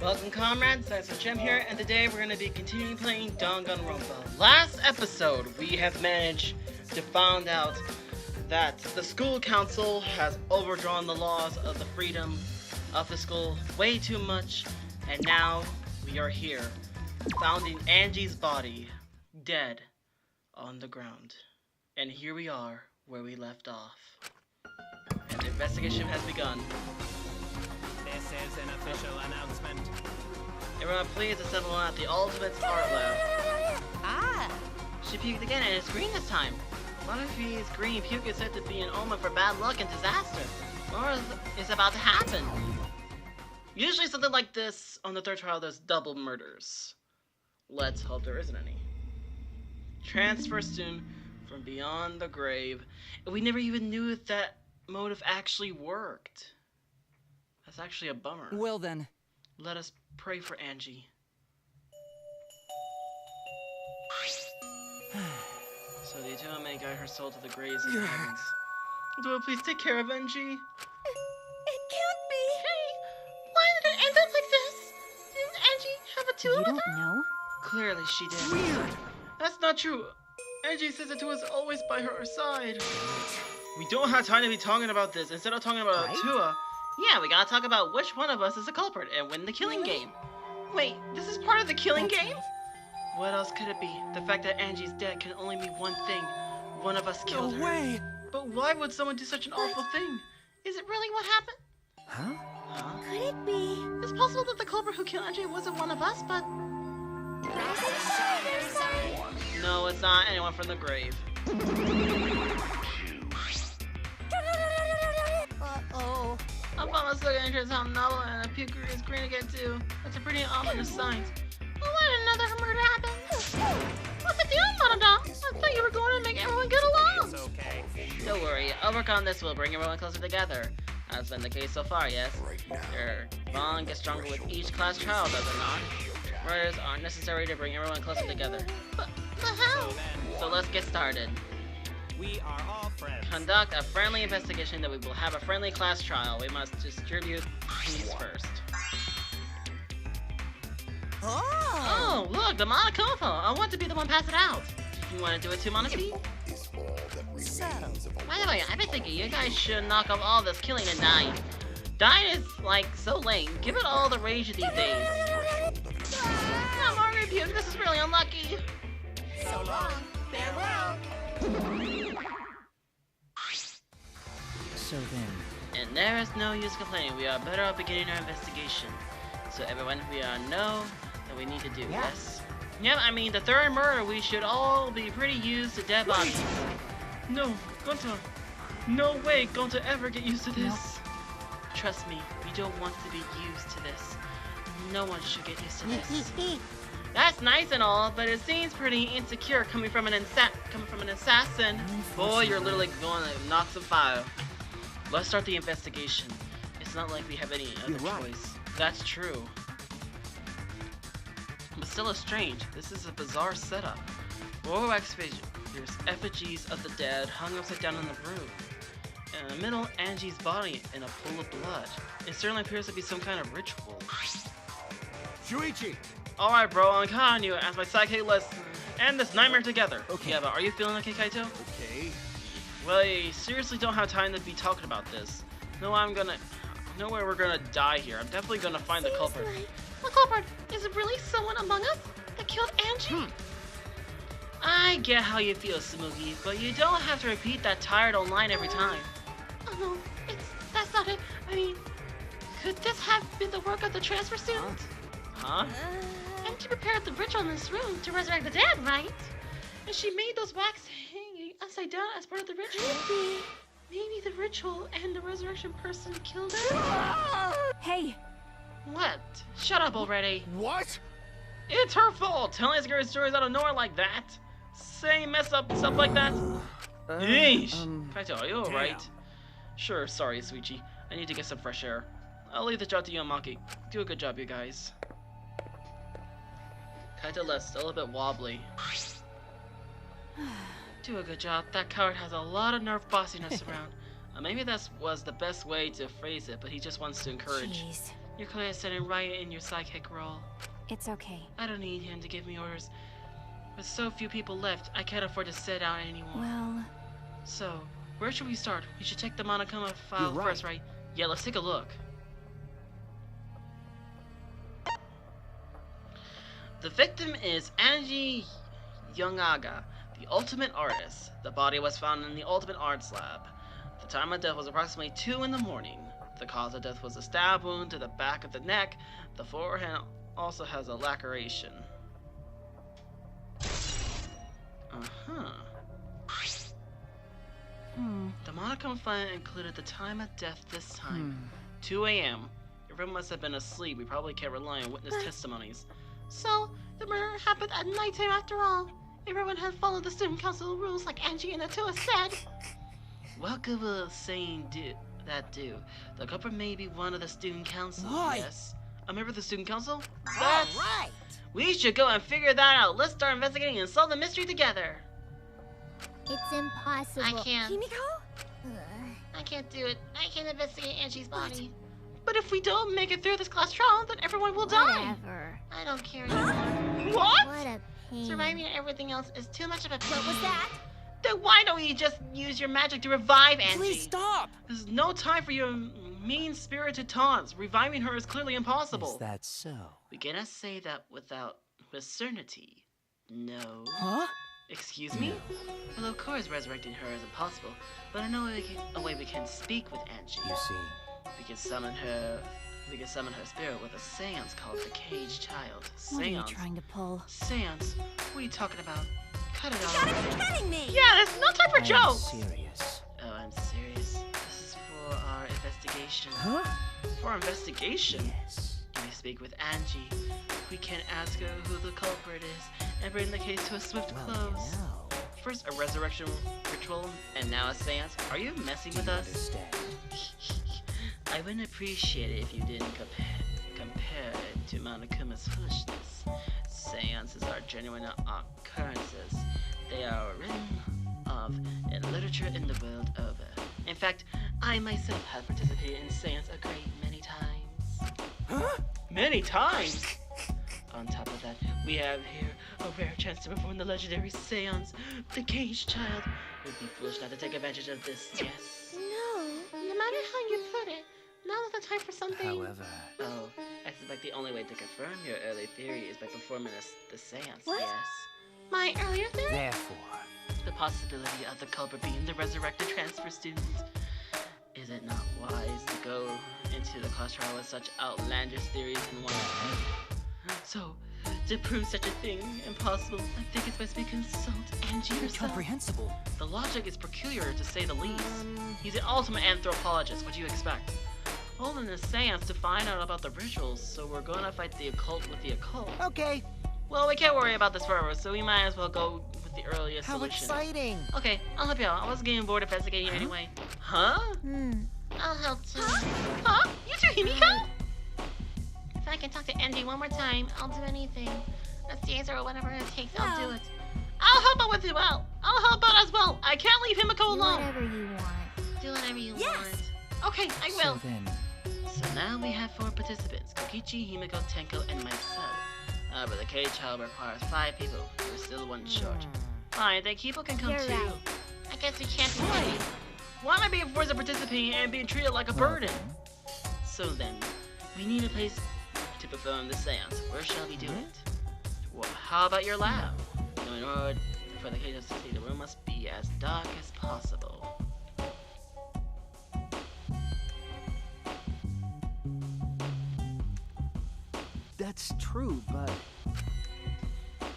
Welcome comrades, IceWolfGem here, and today we're going to be continuing playing Danganronpa. Last episode, we have managed to find out that the school council has overdrawn the laws of the freedom of the school way too much, and now we are here, finding Angie's body, dead, on the ground. And here we are, where we left off. And the investigation has begun. This is an official announcement. Everyone please assemble at the Ultimate's Art Lab. Ah! She puked again and it's green this time. Butterfree's green puke is said to be an omen for bad luck and disaster. What is about to happen? Usually something like this, on the third trial there's double murders. Let's hope there isn't any. Transfer soon from beyond the grave. We never even knew if that motive actually worked. That's actually a bummer. Well then. Let us pray for Angie. So the eternal may guide her soul to the graves of the heavens. Do it please take care of Angie? It can't be! Hey! Why did it end up like this? Didn't Angie have a tool You with don't her? know? Clearly she did. Weird! That's not true. Angie says that Tua is always by her side. We don't have time to be talking about this. Instead of talking about Tua, yeah, we gotta talk about which one of us is the culprit and win the killing game. Wait, this is part of the killing game? What else could it be? The fact that Angie's dead can only mean one thing. One of us killed her. No way! But why would someone do such an awful thing? Is it really what happened? Huh? Could it be? It's possible that the culprit who killed Angie wasn't one of us, but... No, it's not anyone from the grave. Uh-oh. I'm almost looking into his home novel and a puke is green again too. That's a pretty ominous sign. Oh, why did another murder happen? What's the deal, Monodon? I thought you were going to make everyone get along. It's okay. Don't worry, a work on this will bring everyone closer together. That's been the case so far, yes? Your bond gets stronger with each class trial, does it not? Murders aren't necessary to bring everyone closer together. But how? So let's get started. We are all friends. Conduct a friendly investigation, that we will have a friendly class trial. We must distribute keys first. Oh, look, the Monocopo! I want to be the one pass it out. You want to do it too, Monopi? So, By the way, I've been thinking you guys should knock off all this killing and dying. Dying is, like, so lame. Give it all the rage these days. Not more rebuke, this is really unlucky. so long. Farewell. So then. And there is no use complaining. We are better off beginning our investigation. So everyone, we know that we need to do this. Yep, I mean, the third murder, we should all be pretty used to dead bodies. No, Gonta. No way, Gonta ever get used to this. Trust me, we don't want to be used to this. No one should get used to this. That's nice and all, but it seems pretty insecure coming from an assassin. Boy, you're literally going to knock some fire. Let's start the investigation. It's not like we have any other choice. That's true. But still it's strange. This is a bizarre setup. Royal wax figures, effigies of the dead hung upside down in the room. And in the middle, Angie's body in a pool of blood. It certainly appears to be some kind of ritual. Shuichi! Alright bro, I'm counting on you as my sidekick. Let's end this nightmare together. Okay. Yeah, but are you feeling okay, Kaito? Okay. Well, I seriously don't have time to be talking about this. No way we're gonna die here. I'm definitely gonna find the culprit. The culprit? Is it really someone among us that killed Angie? I get how you feel, Smoogie, but you don't have to repeat that tired old line every time. Oh no, that's not it. I mean, could this have been the work of the transfer student? Huh? Angie prepared the ritual in this room to resurrect the dead, right? And she made those wax hanging upside down as part of the ritual. Maybe the ritual and the resurrection person killed her? Hey! What? Shut up already. What? It's her fault! Telling scary stories out of nowhere like that! Saying mess up stuff like that! Yeesh! Kaito, are you alright? Sure, sorry, Suichi. I need to get some fresh air. I'll leave the job to you and Maki. Do a good job, you guys. Kaito left, still a bit wobbly. Do a good job. That coward has a lot of nerve bossiness around. Maybe that was the best way to phrase it, but he just wants to encourage. Jeez. You're clearly sitting right in your sidekick role. It's okay. I don't need him to give me orders. With so few people left, I can't afford to sit down anymore. Well, So, where should we start? We should check the Monokuma file You're right. first, right? Yeah, let's take a look. The victim is Angie Youngaga, the ultimate artist. The body was found in the ultimate arts lab. The time of death was approximately 2 in the morning. The cause of death was a stab wound to the back of the neck. The forehead also has a laceration. Uh-huh. The Monokuma file included the time of death this time. 2 a.m. Everyone must have been asleep. We probably can't rely on witness testimonies. So, the murder happened at nighttime after all. Everyone had followed the student council rules like Angie and Atua said. What good will saying that do? The culprit may be one of the student council, Why? yes. A member of the student council? All right. We should go and figure that out. Let's start investigating and solve the mystery together. It's impossible. I can't. Ugh. I can't do it. I can't investigate Angie's body. But if we don't make it through this class trial, then everyone will die. Whatever. I don't care anymore. What? What a pain. Surviving and everything else is too much of a pain. What was that? Then why don't you just use your magic to revive Angie? Please stop! There's no time for your mean-spirited taunts. Reviving her is clearly impossible. Is that so? We cannot say that with certainty. No. Huh? Excuse me? Well, of course resurrecting her is impossible, but I know a way we can speak with Angie. You see. We can summon her spirit with a seance called the Cage Child. what are you Seance? trying to pull? Seance? What are you talking about? Cut it You out. gotta be kidding me! Yeah, there's no time for I am jokes! serious. Oh, I'm serious. This is for our investigation. Huh? For our investigation? Yes. If we speak with Angie, we can ask her who the culprit is and bring the case to a swift Well, close. you know. First a resurrection ritual, and now a seance. Are you messing with Do you us? understand? I wouldn't appreciate it if you didn't compare it to Monokuma's foolishness. Seances are genuine occurrences. They are written of in literature in the world over. In fact, I myself have participated in seance a great many times. Huh? Many times! On top of that, we have here a rare chance to perform the legendary seance, the Cage Child. It would be foolish not to take advantage of this, yes? No, no matter how you put it, now's the time for something. However, Oh, I suspect the only way to confirm your early theory is by performing the seance, What? yes? My earlier theory? therefore, The possibility of the culprit being the resurrected transfer student. Is it not wise to go into the class trial with such outlandish theories in one head? So, to prove such a thing impossible, I think it's best we consult Angie herself. incomprehensible. The logic is peculiar to say the least. He's an ultimate anthropologist, what do you expect? Holding a seance to find out about the rituals, so we're gonna fight the occult with the occult. Okay. Well, we can't worry about this forever, so we might as well go with the earliest How solution. exciting! Okay, I'll help you out. I was getting bored investigating anyway. Huh? I'll help too. Huh? You too, Himiko? If I can talk to Angie one more time, I'll do anything. A seance or whatever it takes, I'll do it. I'll help out with you out. I'll help out as well. I can't leave Himiko Do alone. whatever you want. Do whatever you Yes. want. Okay, I will. So then, So now we have 4 participants, Kokichi, Himiko, Tenko, and myself. But the cage child requires 5 people. We're still 1 short. Fine, then people can come You're too. right. I guess we can't be Why? ready. Why am I being forced to participate and being treated like a well burden? then, So then, we need a place to perform the seance. Where shall we do it? Well, how about your lab? Now, in order for the cage to succeed, the room must be as dark as possible. that's true, but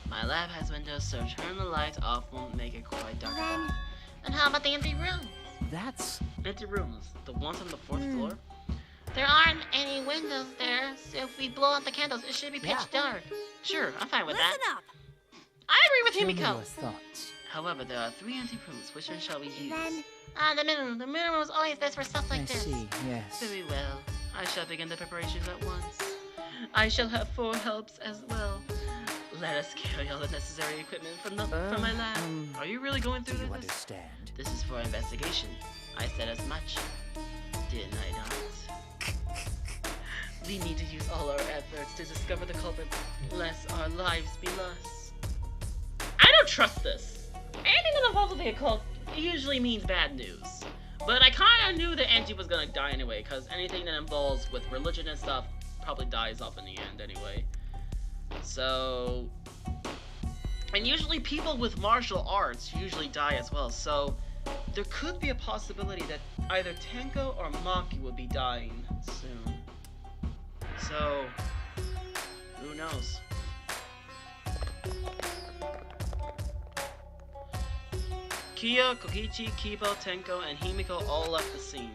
My lab has windows, so turn the lights off won't make it quite dark Then- enough. And how about the empty room? that's Empty rooms, the ones on the 4th floor? There aren't any windows there, so if we blow out the candles, it should be pitch Yeah. dark. Sure, I'm fine with that. up! I agree with give me Himiko. your thoughts. However, there are 3 empty rooms. Which one shall we use? Then The middle. The middle room is always best for stuff like I this. see, yes. Very well. I shall begin the preparations at once. I shall have 4 helps as well. Let us carry all the necessary equipment from my lab. Are you really going Do through you this? understand? This is for investigation. I said as much. Didn't I not? We need to use all our efforts to discover the culprit, lest our lives be lost. I don't trust this. Anything that involves the occult usually means bad news. But I kinda knew that Angie was gonna die anyway, because anything that involves with religion and stuff probably dies off in the end anyway. So... And usually people with martial arts usually die as well, so there could be a possibility that either Tenko or Maki will be dying soon. So, who knows? Kiyo, Kokichi, Kibo, Tenko, and Himiko all left the scene.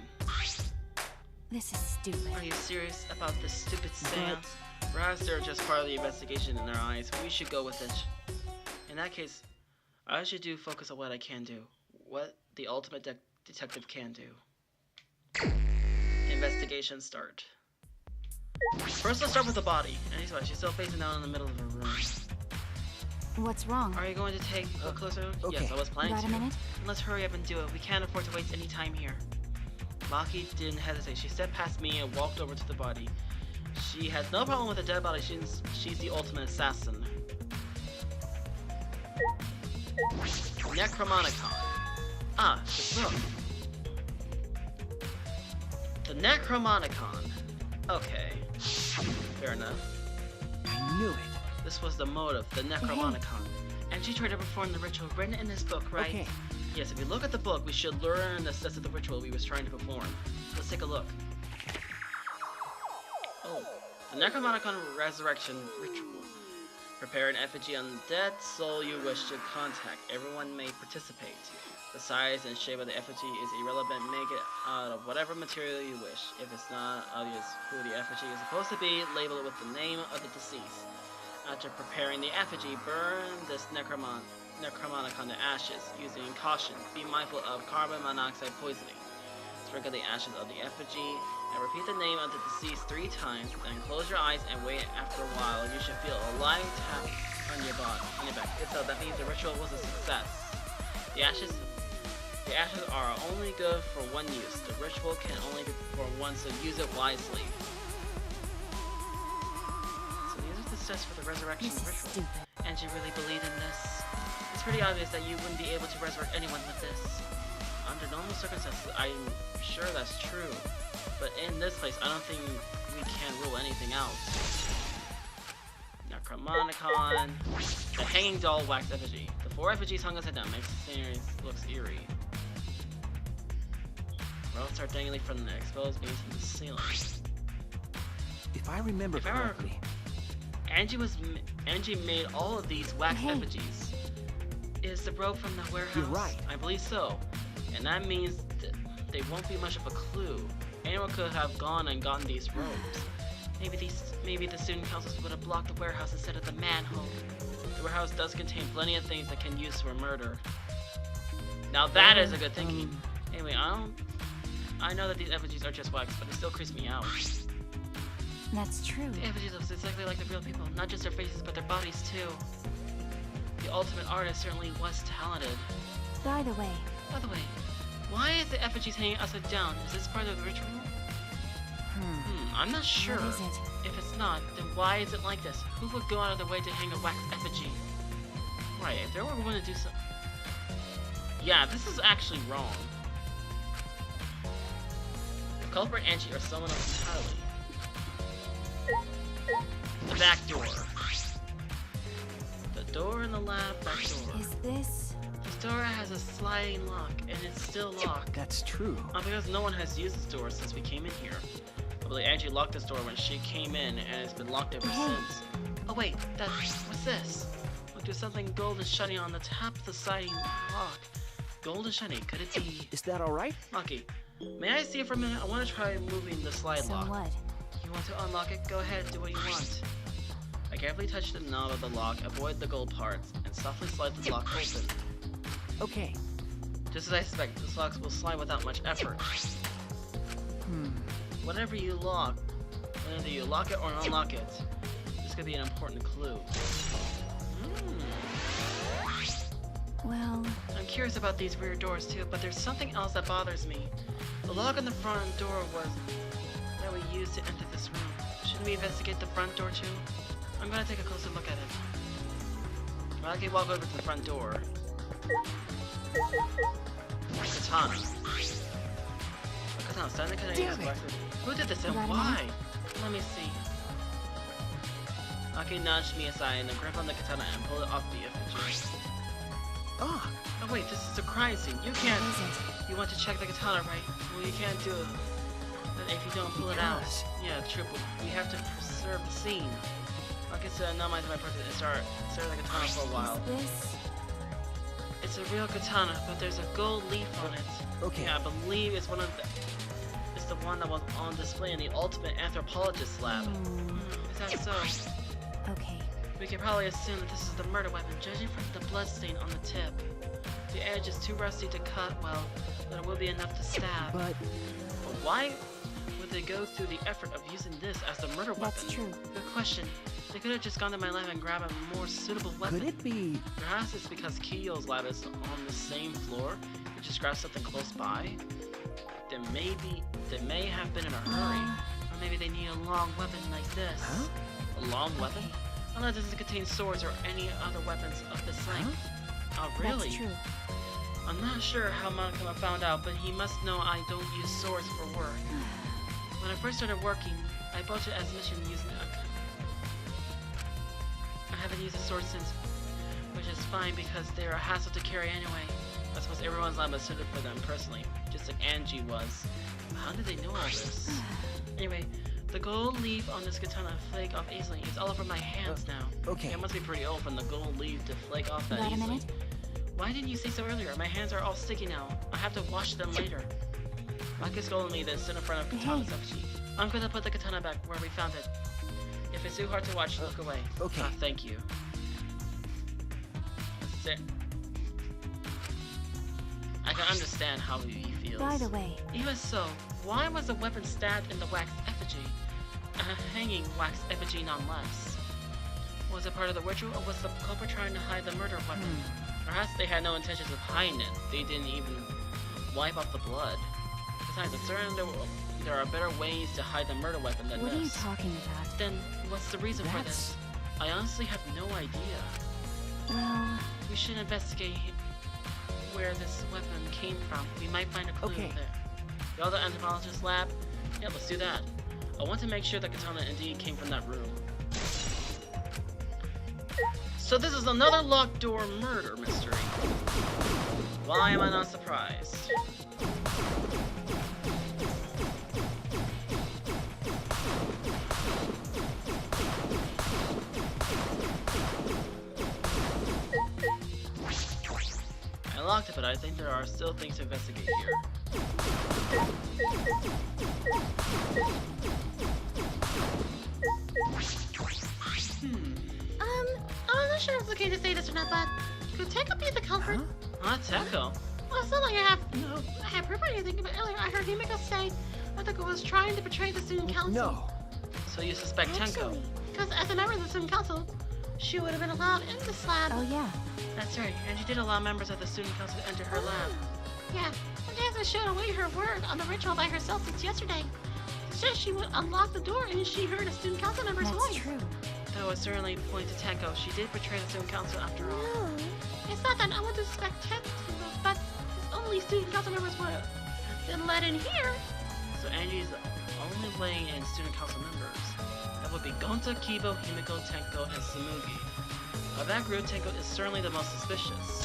This is stupid. Are you serious about this stupid seance? Perhaps they're just part of the investigation in their eyes. We should go with it. In that case, I should focus on what I can do. What the ultimate detective can do. Investigation start. First, let's start with the body. Anyway, she's still facing down in the middle of the room. What's wrong? Are you going to take a closer look? Okay. Yes, I was planning Got a to. minute? Let's hurry up and do it. We can't afford to waste any time here. Maki didn't hesitate. She stepped past me and walked over to the body. She has no problem with a dead body. She's the ultimate assassin. Necromonicon. Ah, the book. The Necromonicon. Okay. Fair enough. I knew it. This was the motive, the Necromonicon. And she tried to perform the ritual written in this book, right? Okay. Yes, if we look at the book, we should learn the steps of the ritual we was trying to perform. Let's take a look. Oh, the Necromonicon Resurrection Ritual. Prepare an effigy on the dead soul you wish to contact. Everyone may participate. The size and shape of the effigy is irrelevant. Make it out of whatever material you wish. If it's not obvious who the effigy is supposed to be, label it with the name of the deceased. After preparing the effigy, burn this Necromonicon to ashes, using caution. Be mindful of carbon monoxide poisoning. Sprinkle the ashes of the effigy, and repeat the name of the deceased 3 times, then close your eyes and wait. After a while, you should feel a light tap on your back. If so, that means the ritual was a success. The ashes are only good for one use. The ritual can only be performed once, so use it wisely. So these are the steps for the resurrection This is ritual. stupid. Angie really believed in this. It's pretty obvious that you wouldn't be able to resurrect anyone with this. Under normal circumstances, I'm sure that's true. But in this place, I don't think we can rule anything out. Necromonicon. The hanging doll wax effigy. The 4 effigies hung upside down makes the scenery looks eerie. Ropes are dangling from the exposed beams from the ceiling. If I remember correctly, Angie made all of these wax effigies. Is the rope from the warehouse? You're right. I believe so. And that means that they won't be much of a clue. Anyone could have gone and gotten these ropes. Maybe the student councils would have blocked the warehouse instead of the manhole. The warehouse does contain plenty of things that can be used for murder. Now that is a good thinking. Anyway, I know that these effigies are just wax, but it still creeps me out. That's true. The effigies look exactly like the real people, not just their faces, but their bodies too. The ultimate artist certainly was talented. By the way, why is the effigies hanging upside down? Is this part of the ritual? I'm not sure. what is it? If it's not, then why is it like this? Who would go out of their way to hang a wax effigy? Right, if they were going to do something... Yeah, this is actually wrong. The culprit Angie or someone else entirely. The back door. The door in the lab, back door. Is this... This door has a sliding lock, and it's still locked. that's true. Because no one has used this door since we came in here. I believe Angie locked this door when she came in, and it's been locked ever since. Oh wait, what's this? Look, there's something golden shining on the top of the sliding lock. Golden shining, could it be... Is that all right? Maki, may I see it for a minute? I want to try moving the slide So lock. what? You want to unlock it? Go ahead, do what you want. I carefully touch the knob of the lock, avoid the gold parts, and softly slide the lock open. Okay. Just as I suspect, this lock will slide without much effort. Whenever you lock it or unlock it, this could be an important clue. Well... I'm curious about these weird doors too, but there's something else that bothers me. The lock on the front door that we used to enter this room. Should we investigate the front door too? I'm gonna take a closer look at it. I can walk over to the front door. Katana. Katana, standing Damn it. Who did this and Got a why? Let me see. Aki nudged me aside and grip on the katana and pull it off the effigy. Ah, Oh wait, this is a crime scene. You can't. What is it? You want to check the katana, right? Well, you can't do it. But if you don't pull it out. Because- Yeah, true, but we have to preserve the scene. Aki said, not mind my project and stare at the katana for a while. Is this? It's a real katana, but there's a gold leaf on it. okay. Yeah, I believe it's one of the. It's the one that was on display in the Ultimate Anthropologist lab. Is that so? Okay. We can probably assume that this is the murder weapon, judging from the bloodstain on the tip. The edge is too rusty to cut well, but it will be enough to stab. But But why would they go through the effort of using this as the murder weapon? That's true. Good question. They could have just gone to my lab and grabbed a more suitable weapon. could it be? Perhaps it's because Kiyo's lab is on the same floor. You just grab something close by. Then maybe they may have been in a hurry, or maybe they need a long weapon like this. Huh? A long weapon? Unless it doesn't contain swords or any other weapons of this length. Oh, really? That's true. I'm not sure how Monokuma found out, but he must know I don't use swords for work. When I first started working, I bought it as mission using I haven't used a sword since, which is fine because they're a hassle to carry anyway. I suppose everyone's lab is suited for them personally, just like Angie was. How did they know all this? Anyway, the gold leaf on this katana flake off easily. It's all over my hands now. Okay. It must be pretty old for the gold leaf to flake off that Got a easily. minute? Why didn't you say so earlier? My hands are all sticky now. I have to wash them later. Maki scolded me, then stood in front of Katana's effigy. I'm gonna put the katana back where we found it. If it's too hard to watch, look away. okay. Ah, thank you. That's it. I can understand how he feels. By the way, Even so, why was the weapon stabbed in the wax effigy? A hanging wax effigy nonetheless. Was it part of the ritual, or was the culprit trying to hide the murder weapon? Perhaps they had no intentions of hiding it. They didn't even wipe off the blood. Besides, I'm certain there are better ways to hide the murder weapon than what are you this. talking about? Then, what's the reason for this? I honestly have no idea. Well, We should investigate where this weapon came from. We might find a clue Okay. there. The other anthropologist lab? Yeah, let's do that. I want to make sure the katana indeed came from that room. So this is another locked door murder mystery. Why am I not surprised? I locked it, but I think there are still things to investigate here. I'm not sure if it's okay to say this or not, but could Teko be the culprit? Huh, Teko? Well, it's not like I have proof or anything, but earlier I heard Himiko say that Teko was trying to betray the student council. No. So you suspect Tenko? Because as a member of the student council, she would have been allowed in this lab. oh yeah. That's right, and she did allow members of the student council to enter her lab. Yeah, and she hasn't shown away her word on the ritual by herself since yesterday. She said she would unlock the door and she heard a student council member's That's voice. true. Though it certainly points to Tenko, she did betray the student council after all. No, it's not that I want to suspect Teko, but if only student council members would have been let in here. So Angie's only letting in student council members. That would be Gonta, Kibo, Himiko, Tenko, and Samugi. Of that group, Tenko is certainly the most suspicious.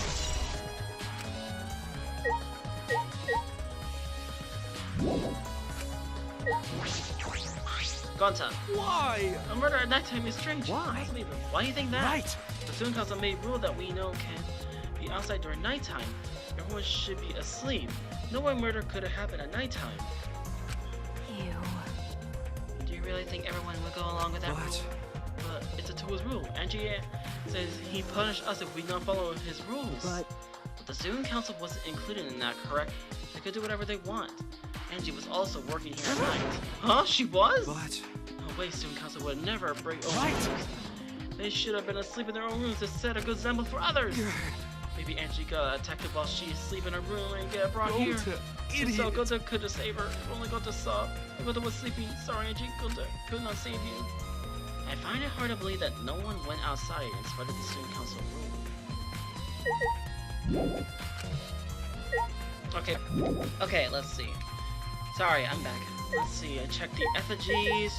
Gonta, Why? a murder at nighttime is strange. Why? Unbelievable. Why do you think that? Right. The student council made rule that we know can be outside during nighttime. Everyone should be asleep. No way murder could have happened at nighttime. Ew. Do you really think everyone would go along with that What? rule? But it's a tool's rule. Angie says he punished us if we don't follow his rules. But The student council wasn't included in that, correct? They could do whatever they want. Angie was also working here at night. Huh? She was? No way, student council would never break over Right. rules. They should have been asleep in their own rooms to set a good example for others. Maybe Angie got attacked while she's asleep in her room and get brought Go here. to And so idiot. Gota could have saved her. If only Gota saw. Gota was sleeping. Sorry, Angie. Gota could not save you. I find it hard to believe that no one went outside in spite of the student council rule. Okay, let's see. Sorry, I'm back. Let's see, I checked the effigies.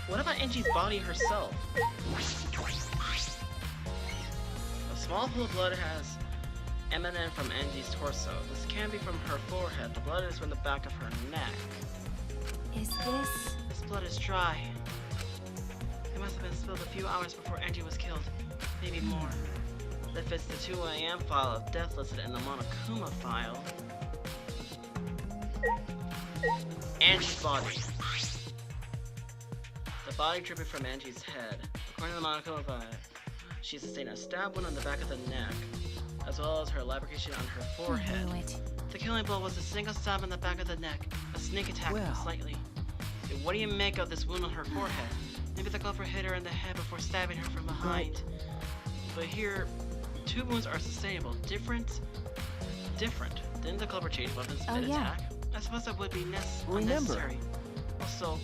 What about Angie's body herself? A small pool of blood has emanated from Angie's torso. This can be from her forehead. The blood is from the back of her neck. Is this? This blood is dry. It must have been spilled a few hours before Angie was killed. Maybe more. That fits the 2 AM file of death listed in the Monokuma file. Angie's body. The body dripping from Angie's head. According to the Monokuma file, she sustained a stab wound on the back of the neck, as well as her lubrication on her I forehead. knew it. The killing blow was a single stab on the back of the neck, a sneak attack Well. slightly. Okay, what do you make of this wound on her forehead? Maybe the culprit hit her in the head before stabbing her from behind. But here, 2 wounds are sustainable. Different. Didn't the culprit change weapons Oh, mid yeah. attack? I suppose that would be Remember. unnecessary. Also,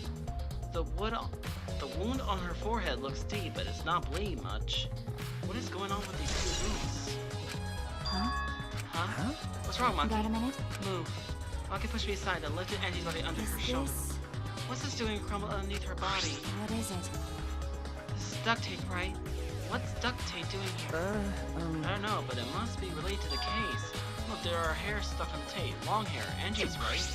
the wound on her forehead looks deep, but it's not bleeding much. What is going on with these 2 wounds? Huh? Huh? Huh? What's wrong, Monkey? Got a minute? Move. Monkey pushed me aside and lifted Angie's body under Is her shoulder. this? What's this doing crumbled underneath her body? What is it? This is duct tape, right? What's duct tape doing here? I don't know, but it must be related to the case. Look, there are hairs stuck on the tape. Long hair. Angie's, right?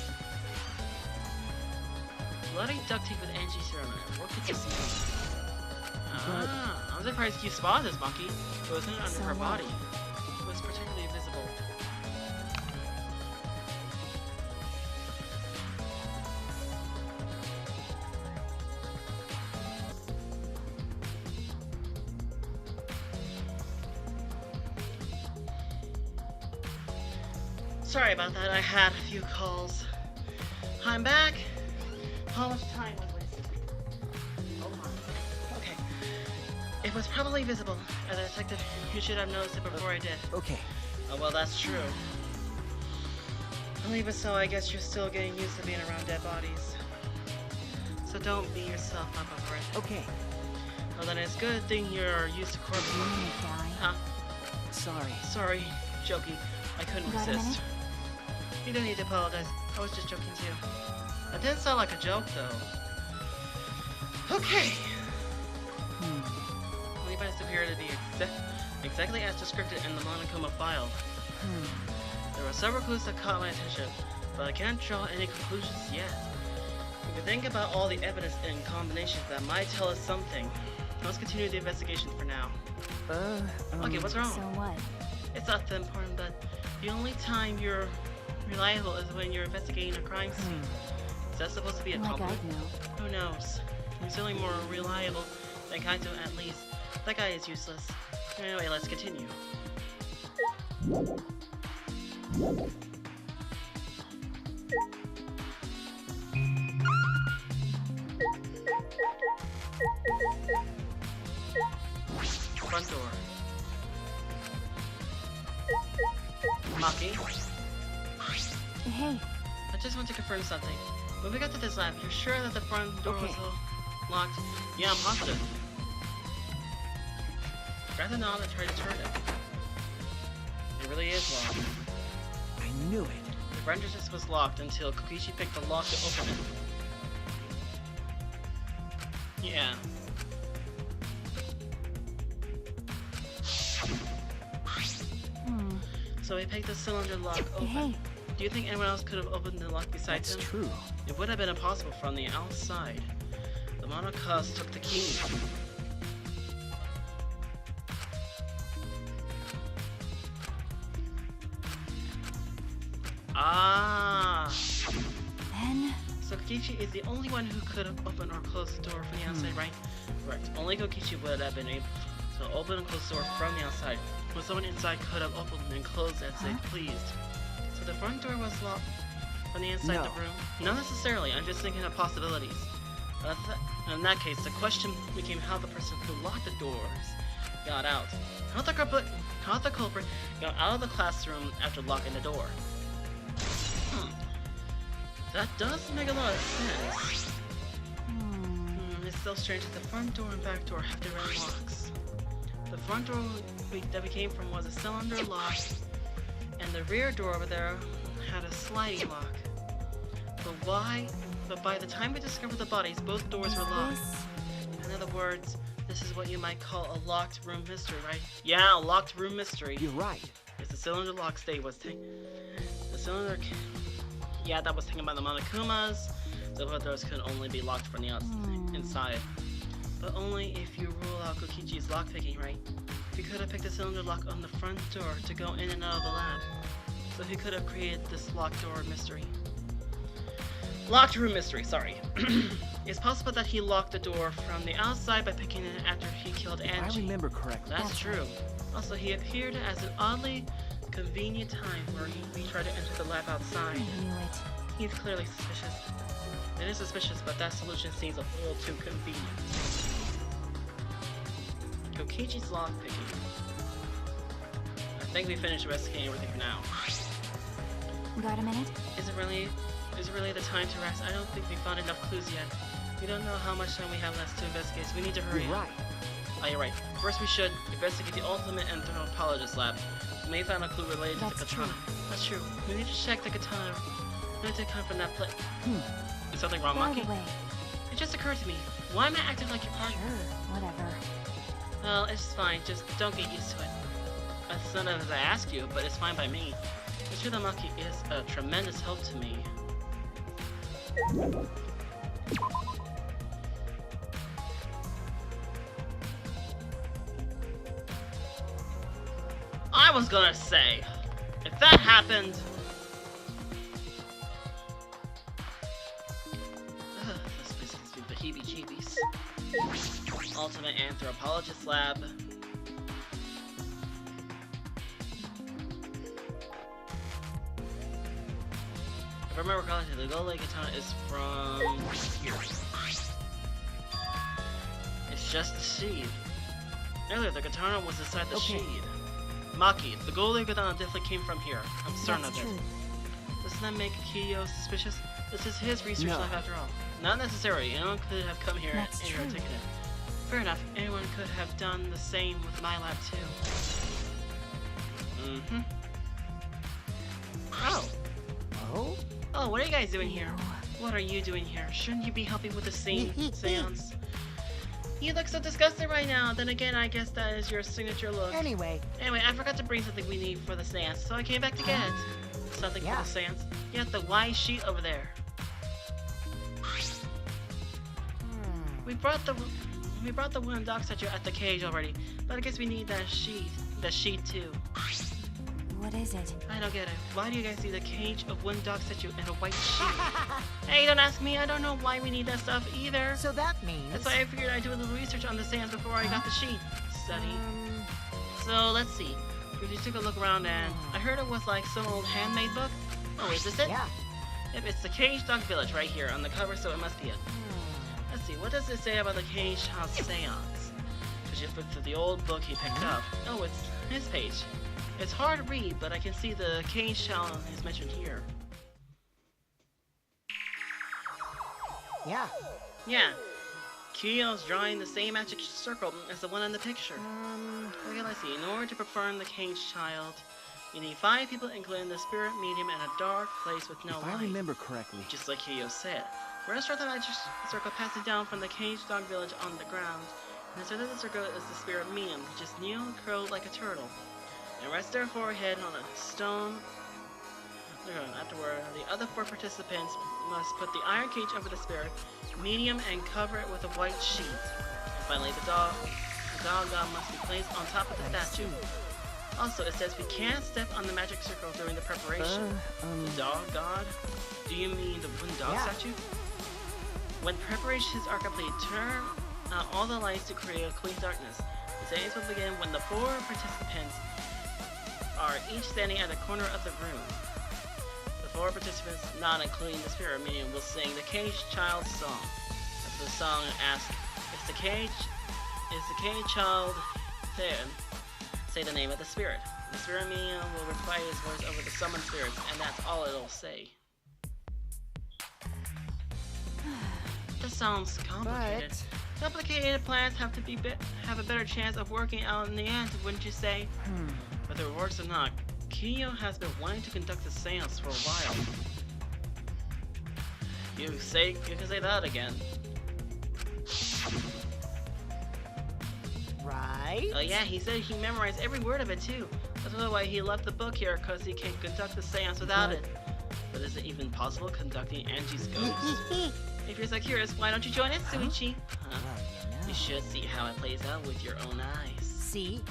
Bloody duct tape with Angie's hair on it. What could this mean? Ah, I'm surprised you spotted this, Monkey. It wasn't under So her what? body. It was particularly visible. Sorry about that, I had a few calls. I'm back. How much time was wasted? Hold on. Okay. It was probably visible. As a detective, you should have noticed it before I did. Okay. Oh, well, that's true. Well, even so, I guess you're still getting used to being around dead bodies. So don't beat yourself up over it. Okay. Well, then it's a good thing you're used to corpse You work. wanna die? Huh? Sorry. Sorry. Joking. I couldn't Got a resist. minute? You don't need to apologize. I was just joking too. That didn't sound like a joke though. Okay. Events appear to be exactly as described in the Monokuma file. There were several clues that caught my attention, but I can't draw any conclusions yet. If we think about all the evidence in combinations that might tell us something, let's continue the investigation for now. Okay, what's wrong? So what? It's not that important, but the only time you're reliable is when you're investigating a crime scene. Is that supposed to be a Like compliment? I'd know. Who knows? He's certainly more reliable than Kaito at least. That guy is useless. Anyway, let's continue. Front door. Maki, Hey, I just want to confirm something. When we got to this lab, you're sure that the front door was Okay. locked? Yeah, I'm positive. Grab the knob and try to turn it. It really is locked. I knew it. The front resist was locked until Kokichi picked the lock to open it. Yeah. So he picked the cylinder lock open. hey, Do you think anyone else could have opened the lock besides That's him? true. It would have been impossible from the outside. The Monokas took the key. Ah! then So Kokichi is the only one who could have opened or closed the door from the outside, right? Correct. Only Kokichi would have been able to open and close the door from the outside. But someone inside could have opened and closed as they pleased. So the front door was locked from the inside No. the room? Not necessarily, I'm just thinking of possibilities. In that case, the question became how the person who locked the doors got out. How the culprit got out of the classroom after locking the door? That does make a lot of sense. It's so strange that the front door and back door have different locks. The front door that we came from was a cylinder lock, and the rear door over there had a sliding lock. But why? But by the time we discovered the bodies, both doors were locked. In other words, this is what you might call a locked room mystery, right? Yeah, a locked room mystery. You're right. Yes, the cylinder lock stay was the cylinder. Yeah, that was taken by the Monokumas. So both doors could only be locked from the inside. But only if you rule out Kokichi's lockpicking, right? He could have picked the cylinder lock on the front door to go in and out of the lab. So he could have created this locked door mystery. Locked room mystery, sorry. It's possible that he locked the door from the outside by picking it after he killed Angie. If I remember correctly. That's true. Also, he appeared at an oddly convenient time where we tried to enter the lab outside. I knew it. He's clearly suspicious. It is suspicious, but that solution seems a little too convenient. Kokichi's lockpicking. I think we finished investigating everything for now. Got a minute? Is it really the time to rest? I don't think we found enough clues yet. We don't know how much time we have left to investigate, so we need to hurry You're up. right. Oh, you're right. First we should investigate the ultimate anthropologist lab. We may find a clue related to the That's katana. true. That's true. We need to check the katana. We need to come from that place. Is something wrong, By Monkey? the way, It just occurred to me. Why am I acting like your partner? sure, whatever. Well, it's fine. Just don't get used to it. It's not as I asked you, but it's fine by me. It's true that Monkey is a tremendous help to me. I was gonna say, if that happened... This place gives me the heebie-jeebies. Ultimate Anthropologist Lab. If I remember correctly, the gold katana is from... It's just the sheath. Earlier, the katana was inside the Okay. sheath. Maki, the gold katana definitely came from here. I'm certain That's of true. it. Doesn't that make Kiyo suspicious? This is his research No. lab after all. Not necessarily. Anyone could have come here That's and true. taken it. Fair enough. Anyone could have done the same with my lab too. Oh. Oh? Oh, what are you guys doing here? What are you doing here? Shouldn't you be helping with the seance? You look so disgusted right now. Then again, I guess that is your signature look. Anyway, Anyway, I forgot to bring something we need for the seance, so I came back to get it. Something Yeah. for the seance? Yeah, the white sheet over there. We brought the wooden dog statue at the cage already, but I guess we need that sheet too. What is it? I don't get it. Why do you guys need a cage, a wooden dog statue, and a white sheet? Hey, don't ask me. I don't know why we need that stuff either. so that means... That's why I figured I'd do a little research on the seance before I got the sheet. Study. So let's see. We just took a look around and I heard it was like some old handmade book. Oh, is this it? Yeah. Yep, it's the Cage Dog Village right here on the cover, so it must be it. Let's see, what does it say about the Cage House Seance? We just looked through the old book he picked up. Oh, it's his page. It's hard to read, but I can see the Cage House is mentioned here. Yeah. Yeah, Kiyo's drawing the same magic circle as the one in the picture. Okay, let's see. In order to perform the Cage Child, you need 5 people, including the spirit medium, in a dark place with no If light. I remember correctly. Just like Kiyo said. Rest the magic circle passing down from the Cage Dog Village on the ground. And the center of the circle is the spirit medium, which is kneel and curled like a turtle. And rest their forehead on a stone. Afterward, the other 4 participants must put the iron cage over the spirit medium and cover it with a white sheet. And finally, the dog god must be placed on top of the statue. Also, it says we can't step on the magic circle during the preparation. The dog god? Do you mean the wooden dog Yeah. statue? When preparations are complete, turn out all the lights to create a clean darkness. The seance will begin when the 4 participants are each standing at the corner of the room. The 4 participants, not including the spirit medium, will sing the Cage Child song. After the song asks, is the cage child say the name of the spirit. The spirit medium will reply his voice over the summoned spirits, and that's all it'll say. This sounds complicated. Complicated plans have to have a better chance of working out in the end, wouldn't you say? Whether it works or not, Kiyo has been wanting to conduct a seance for a while. You can say that again. Right? Oh yeah, he said he memorized every word of it too. That's why he left the book here, cause he can't conduct the seance without it. But is it even possible conducting Angie's ghost? If you're so curious, why don't you join us, Suichi? You should see how it plays out with your own eyes. See?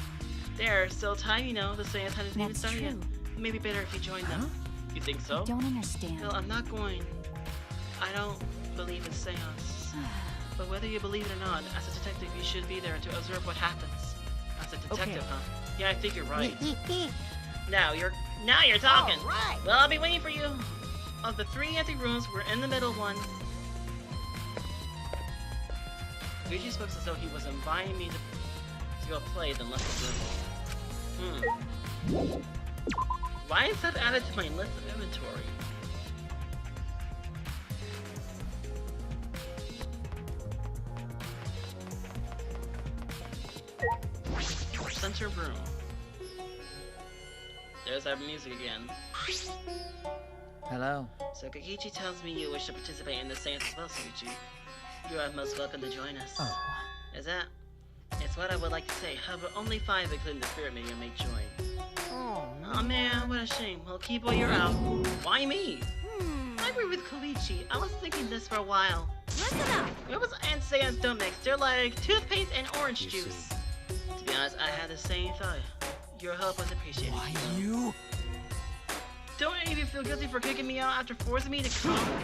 There's still time, you know. The seance hasn't even started yet. Maybe better if you join them. You think so? I don't understand. Well, I'm not going. I don't believe in seances. But whether you believe it or not, as a detective, you should be there to observe what happens. As a detective, huh? Yeah, I think you're right. Now you're talking. Right. Well, I'll be waiting for you. Of the 3 empty rooms, we're in the middle one. Yuji spoke as though he was inviting me to go play, then left the room. Why is that added to my list of inventory? Center room. There's our music again. Hello. So Kakichi tells me you wish to participate in the seance as well, Suichi. You are most welcome to join us. Oh. Is that? It's what I would like to say. However, only 5, including the spirit medium, may join. Oh man, what a shame. Well, Kibo, you're out. Why me? I agree with Koichi. I was thinking this for a while. Listen up. Rebels and seance don't mix. They're like toothpaste and orange juice. To be honest, I had the same thought. Your help was appreciated. Why you? Don't any of you feel guilty for kicking me out after forcing me to come?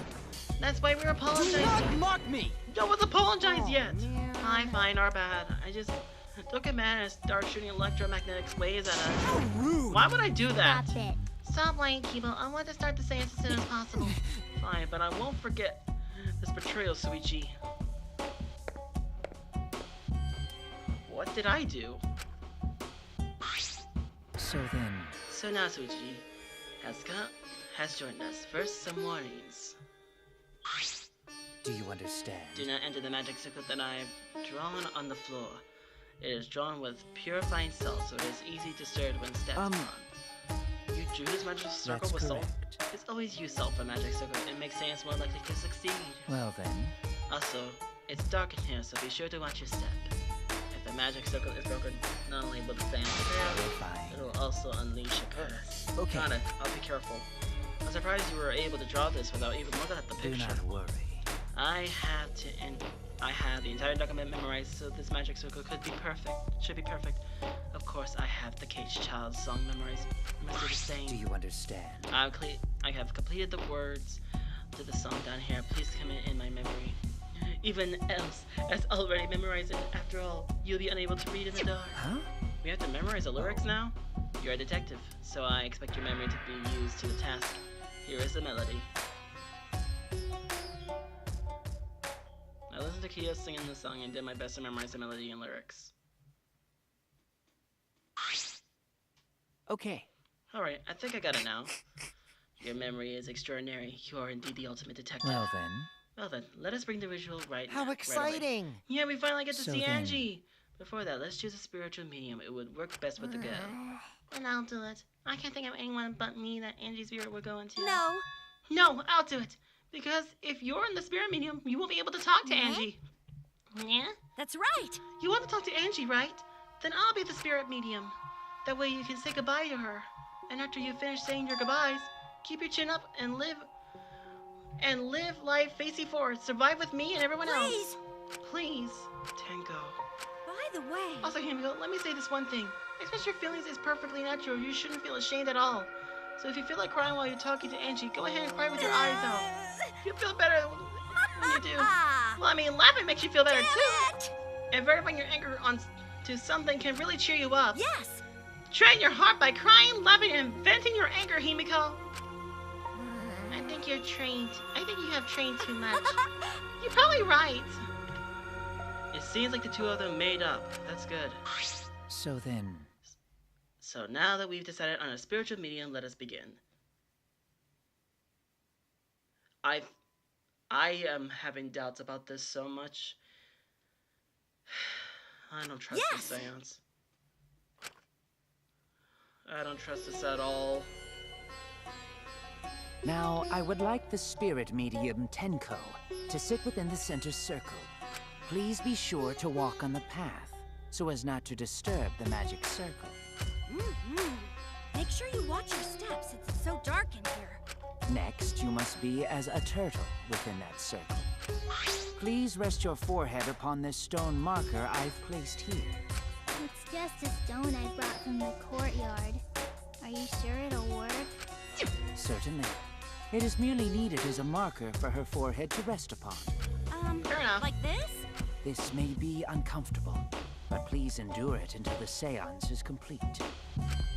That's why we're apologizing. Mock me! No one's apologized yet. Fine, our bad. I just don't get mad and start shooting electromagnetic waves at us. How rude! Why would I do that? Stop it. Stop lying, Kibo. I want to start the seance as soon as possible. Fine, but I won't forget this betrayal, Suichi. What did I do? So then... So now, Suichi has joined us. First, some warnings. Do you understand? Do not enter the magic circle that I have drawn on the floor. It is drawn with purifying salt, so it is easy to stir it when stepped on. You drew this magic circle That's with salt? correct. It's always use salt for magic circle. It makes seance more likely to succeed. Well then... Also, it's dark in here, so be sure to watch your step. If the magic circle is broken, not only will the seance fail, Fine. it will also unleash a curse. Okay. Got it. I'll be careful. I'm surprised you were able to draw this without even looking at the Do picture. not worry. I have the entire document memorized, so this magic circle should be perfect. Of course, I have the Cage Child song memorized. Must do the same. Do you understand? I have completed the words to the song down here. Please commit in my memory. Even else has already memorized it. After all, you'll be unable to read in the dark. Huh? We have to memorize the lyrics now? You're a detective, so I expect your memory to be used to the task. Here is the melody. I listened to Kiyo singing the song and did my best to memorize the melody and lyrics. Okay. Alright, I think I got it now. Your memory is extraordinary. You are indeed the ultimate detective. Well then... Well then, let us bring the visual right now. How right away. exciting! Yeah, we finally get to So see then- Angie! Before that, let's choose a spiritual medium. It would work best with the girl. And I'll do it. I can't think of anyone but me that Angie's spirit would go into. No. No, I'll do it. Because if you're in the spirit medium, you won't be able to talk to Angie. Yeah? That's right. You want to talk to Angie, right? Then I'll be the spirit medium. That way you can say goodbye to her. And after you finish saying your goodbyes, keep your chin up and live life facing forward. Survive with me and everyone else. Please. Tango. By the way... Also, Himiko, let me say this one thing. Express your feelings is perfectly natural. You shouldn't feel ashamed at all. So if you feel like crying while you're talking to Angie, go ahead and cry with your eyes out. You'll feel better when you do. Well, I mean, laughing makes you feel better too. And verifying your anger to something can really cheer you up. Yes. Train your heart by crying, laughing, and venting your anger, Himiko. I think you're trained. I think you have trained too much. You're probably right. It seems like the two of them made up. That's good. So then, So now that we've decided on a spiritual medium, let us begin. I am having doubts about this so much. I don't trust this seance. I don't trust this at all. now I would like the spirit medium Tenko to sit within the center circle. Please be sure to walk on the path so as not to disturb the magic circle. Make sure you watch your steps. It's so dark in here. Next, you must be as a turtle within that circle. Please rest your forehead upon this stone marker I've placed here. It's just a stone I brought from the courtyard. Are you sure it'll work? Certainly. It is merely needed as a marker for her forehead to rest upon. Fair enough. Like this? This may be uncomfortable, but please endure it until the seance is complete.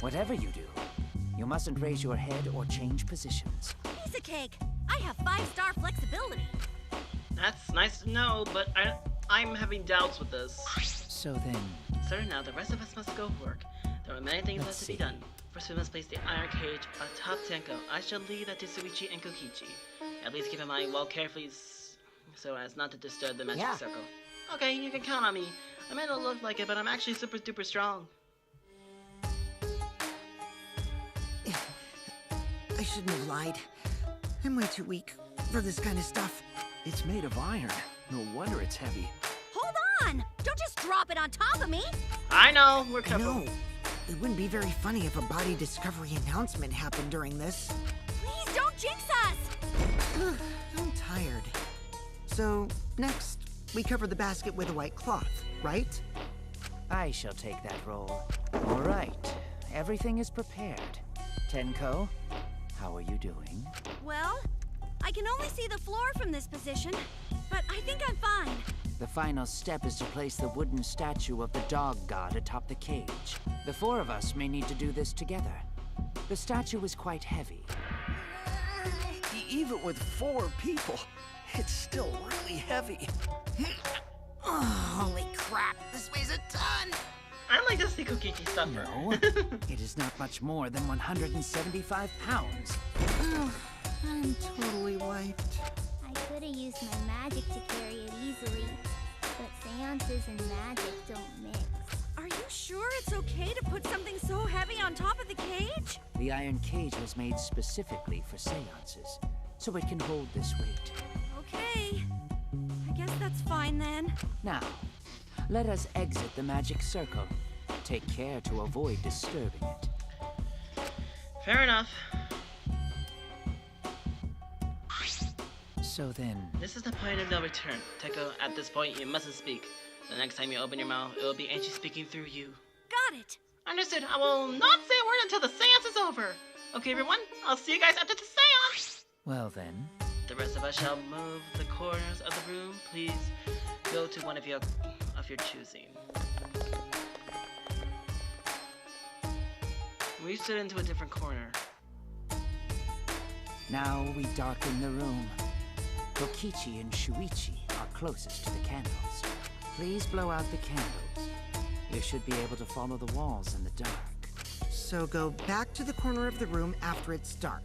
Whatever you do, you mustn't raise your head or change positions. Piece of cake. I have 5-star flexibility. That's nice to know, but I'm having doubts with this. So then, Sir, now the rest of us must go work. There are many things Let's left to be see. done. First, we must place the iron cage atop Tenko. I shall leave that to Suichi and Kokichi. At least keep in mind well carefully so as not to disturb the magic Yeah. circle. Okay, you can count on me. I may not look like it, but I'm actually super duper strong. I shouldn't have lied. I'm way too weak for this kind of stuff. It's made of iron. No wonder it's heavy. Hold on! Don't just drop it on top of me! I know, we're I careful. know. It wouldn't be very funny if a body discovery announcement happened during this. Please don't jinx us! I'm tired. So, next, we cover the basket with a white cloth, right? I shall take that role. All right, everything is prepared. Tenko, how are you doing? Well, I can only see the floor from this position, but I think I'm fine. The final step is to place the wooden statue of the dog god atop the cage. The 4 of us may need to do this together. The statue is quite heavy. Even with 4 people, it's still really heavy. Oh, holy crap, this weighs a ton! I like to see Kokichi suffer. No, it is not much more than 175 pounds. I'm totally wiped. I could have used my magic to carry it easily, but seances and magic don't mix. Are you sure it's okay to put something so heavy on top of the cage? The iron cage was made specifically for seances, so it can hold this weight. Okay. I guess that's fine then. Now, let us exit the magic circle. Take care to avoid disturbing it. Fair enough. So then, This is the point of no return. Tenko, at this point, you mustn't speak. The next time you open your mouth, it will be Angie speaking through you. Got it. Understood. I will not say a word until the seance is over. Okay, everyone? I'll see you guys after the seance! well then, The rest of us shall move the corners of the room. Please go to one of your choosing. We stood into a different corner. now we darken the room. Kokichi and Shuichi are closest to the candles. Please blow out the candles. You should be able to follow the walls in the dark. So go back to the corner of the room after it's dark.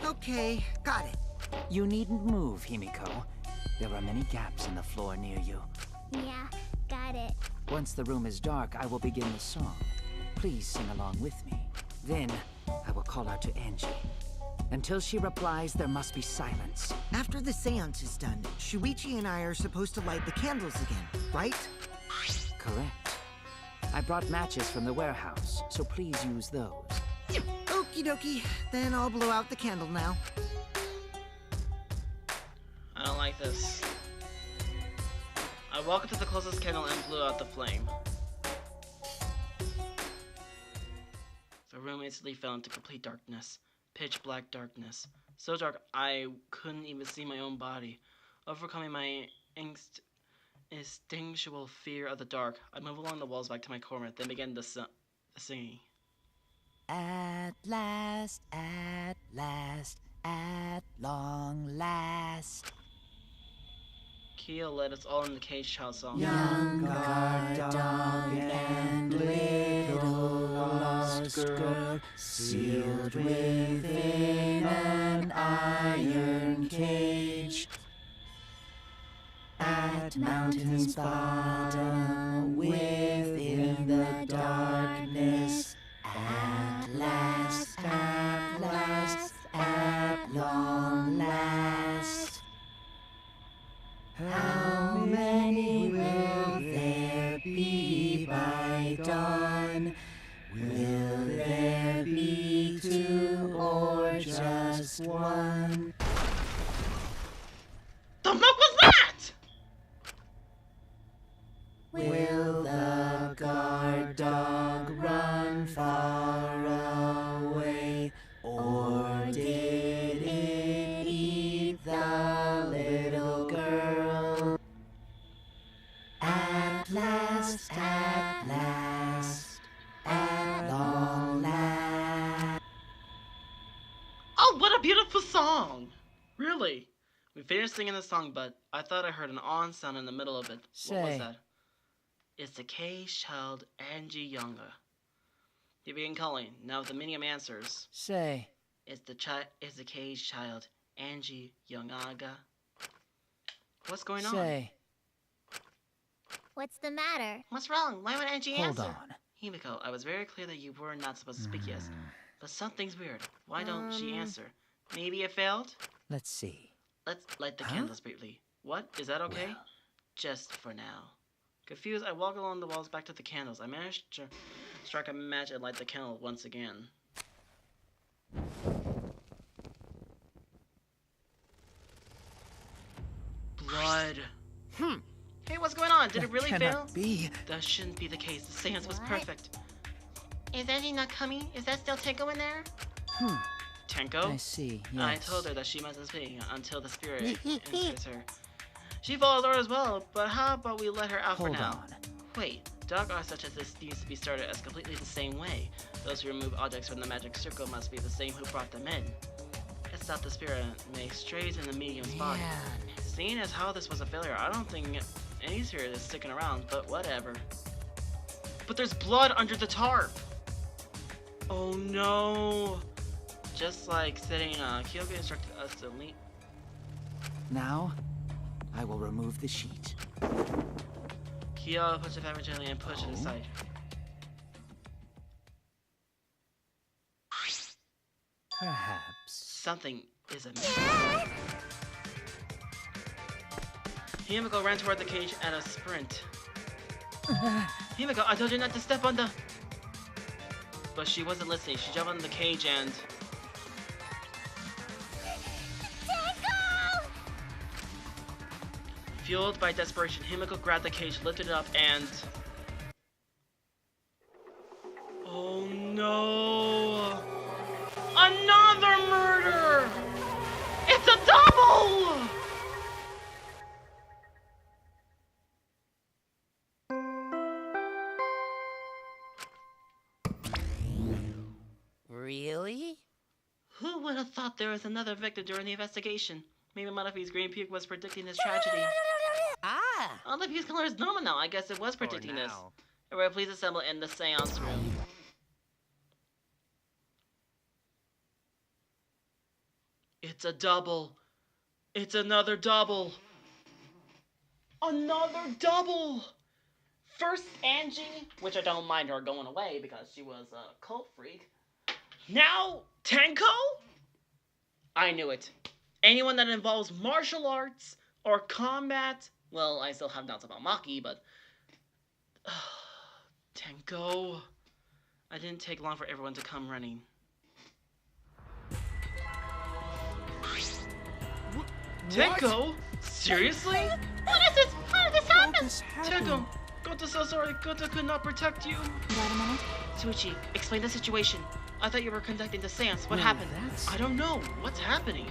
Okay, got it. You needn't move, Himiko. There are many gaps in the floor near you. Yeah, got it. Once the room is dark, I will begin the song. Please sing along with me. Then, I will call out to Angie. Until she replies, there must be silence. After the seance is done, Shuichi and I are supposed to light the candles again, right? Correct. I brought matches from the warehouse, so please use those. Okie dokie, then I'll blow out the candle now. I don't like this. I walked up to the closest candle and blew out the flame. The room instantly fell into complete darkness. Pitch black darkness. So dark I couldn't even see my own body. Overcoming my instinctual fear of the dark, I moved along the walls back to my corner, then began the singing. At last, at long last. He'll let us all in the cage child song. Young guard dog and little lost girl, sealed within an iron cage. At mountain's bottom, within the darkness, at last, at long last. How many will there be by dawn? Will there be two or just one? The fuck was that? Will the guard dog run far away, or did it eat the little girl? At last, at long last. Oh, what a beautiful song! Really? We finished singing the song, but I thought I heard an on sound in the middle of it. What was Say. that? It's the cage child Angie Younger. He began calling, now with the meaning of answers. Say. It's the cage child Angie Youngaga. What's going on? Say. What's the matter? What's wrong? Why would Angie Hold answer? on. Himiko, I was very clear that you were not supposed to speak yes. But something's weird. Why don't she answer? Maybe it failed? Let's see. Let's light the Huh? candles briefly. What? Is that okay? Well. Just for now. Confused, I walk along the walls back to the candles. I managed to strike a match and light the candle once again. Blood. Hey, what's going on? Did it really fail? Cannot be. That shouldn't be the case. The seance was What? perfect. Is Angie not coming? Is that still Tenko in there? Tenko? I see, yes. I told her that she mustn't speak until the spirit enters her. She followed orders as well, but how about we let her out for Hold now? on. Wait, dark art such as this needs to be started as completely the same way. Those who remove objects from the magic circle must be the same who brought them in. Let's stop the spirit and make strays in the medium's body. Man. Seeing as how this was a failure, I don't think any spirit is sticking around, but whatever. But there's blood under the tarp! Oh no! Just like saying, Kyoko instructed us to leave. Now, I will remove the sheet. Kyo puts the fabric gently and push it aside. Perhaps. Something is amiss. Himiko ran toward the cage at a sprint. Himiko, I told you not to step on the... But she wasn't listening. She jumped on the cage and... Fueled by desperation, Himiko grabbed the cage, lifted it up, and... Oh no! Another murder! It's a double! Really? Who would have thought there was another victim during the investigation? Maybe Manafi's green puke was predicting this tragedy. Ah! Oh, the puke's color is normal now. I guess it was predicting this. now. Alright, please assemble in the seance room. It's a double. It's another double. Another double! First Angie, which I don't mind her going away because she was a cult freak. Now, Tenko? I knew it. Anyone that involves martial arts or combat, well, I still have doubts about Maki, but... Tenko. I didn't take long for everyone to come running. Tenko? Seriously? What is this? How did this happen? This happened. Tenko, Goto's so sorry. Goto could not protect you. Wait a minute. Tsuchi, explain the situation. I thought you were conducting the seance. What Well, happened? that's- I don't know. What's happening?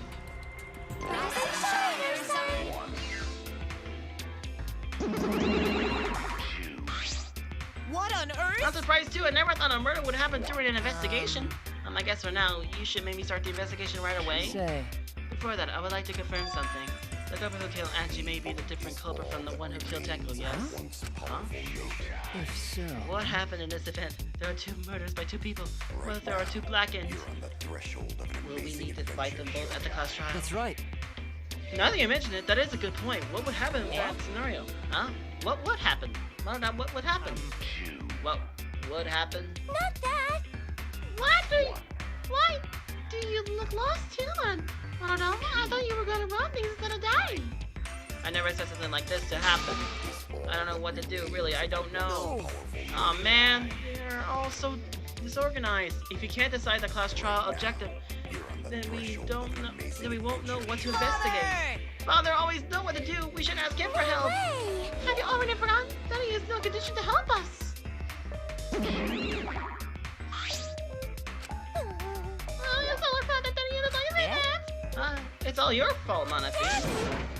What on earth? I'm surprised too. I never thought a murder would happen during an investigation. I guess for now, you should maybe start the investigation right away. Say. Before that, I would like to confirm something. The culprit who killed Angie may be the different culprit from the one who killed Tenko, yes? Huh? If so... What happened in this event? There are 2 murders by 2 people. What if there are 2 black ends? Will we need to fight them both at the class trial? That's right. Now that you mention it, that is a good point. What would happen in that scenario? Huh? What would happen? What would happen? What would happen? Not that. Why do you look lost too, man? I don't know. I thought you were gonna run things instead of dying. I never said something like this to happen. I don't know what to do, really. I don't know. Oh man, they're all so disorganized. If you can't decide the class trial objective, then we won't know what to investigate. Father always know what to do. We should ask him for help. Hey! Have you already forgotten that he is no condition to help us? It's all your fault, Monafi.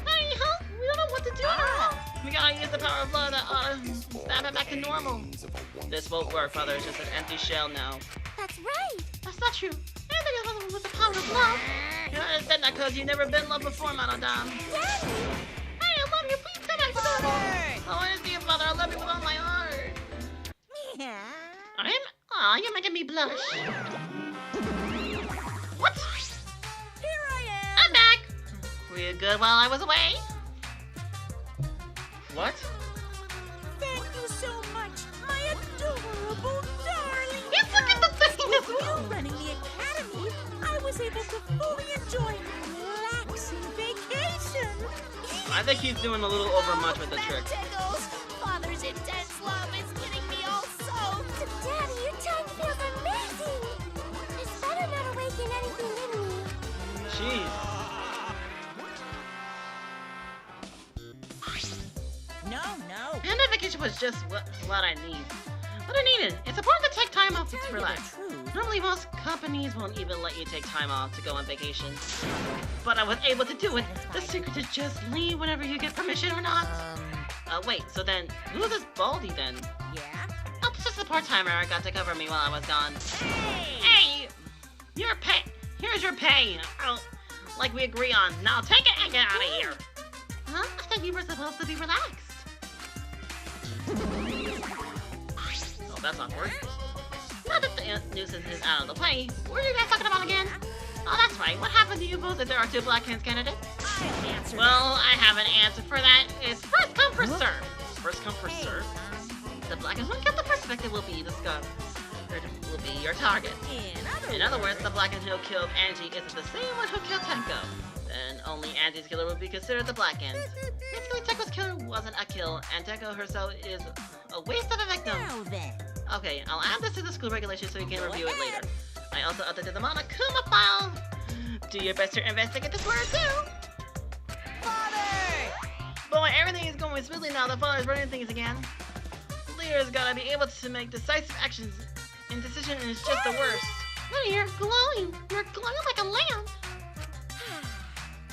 Hey, help! We don't know what to do now. We gotta use the power of love to snap it back to normal. This won't work, Father. It's just an empty shell now. That's right. That's not true. Anything is possible with the power of love. You don't understand that because you've never been loved before, Manodam. Daddy! Hey, I love you. Please come back to normal. I want to see you, Father. I love you with all my heart. Aw, you're making me blush. What? Here I am. I'm back. Were you good while I was away? What? Thank you so much, my adorable darling. Yes, look at the thing. While running the academy, I was able to fully enjoy my relaxing vacation. I think he's doing a little overmuch with the trick. Tickles. Father's intense love is getting me all soaked. Daddy, your tongue feels amazing. It's better not awaken anything in me. Jeez. No. And that vacation was just what I need. What I needed. It's important to take time off to relax. Normally most companies won't even let you take time off to go on vacation. But I was able to do it. The secret is just leave whenever you get permission or not. Wait, so then, who is this Baldy then? Yeah? Oh, it's just a part-timer I got to cover me while I was gone. Hey! Your pay! Here's your pay! Oh, like we agree on. Now take it and get out of here! Huh? I thought you were supposed to be relaxed. Oh, that's awkward. Now that the nuisance is out of the way, what are you guys talking about again? Oh, that's right. What happened to you both if there are 2 Black Hands candidates? I'll answer Well, I have an answer for that. It's first come, first serve. First come, first serve? The Black Hands one the perspective will be discussed. Will be your target. In other words, the Black Hand who killed Angie isn't the same one who killed Tenko. Then only Angie's killer would be considered the Black Hand. Basically, Tenko's killer wasn't a kill, and Tenko herself is a waste of a victim. Now then. Okay, I'll add this to the school regulations so you can review it later. I also updated the Monokuma file. Do your best to investigate this murder too. Father! Boy, everything is going smoothly now. The father's running things again. Leader's gotta be able to make decisive actions. Indecision is just the worst. Look, you're glowing. You're glowing like a lamp.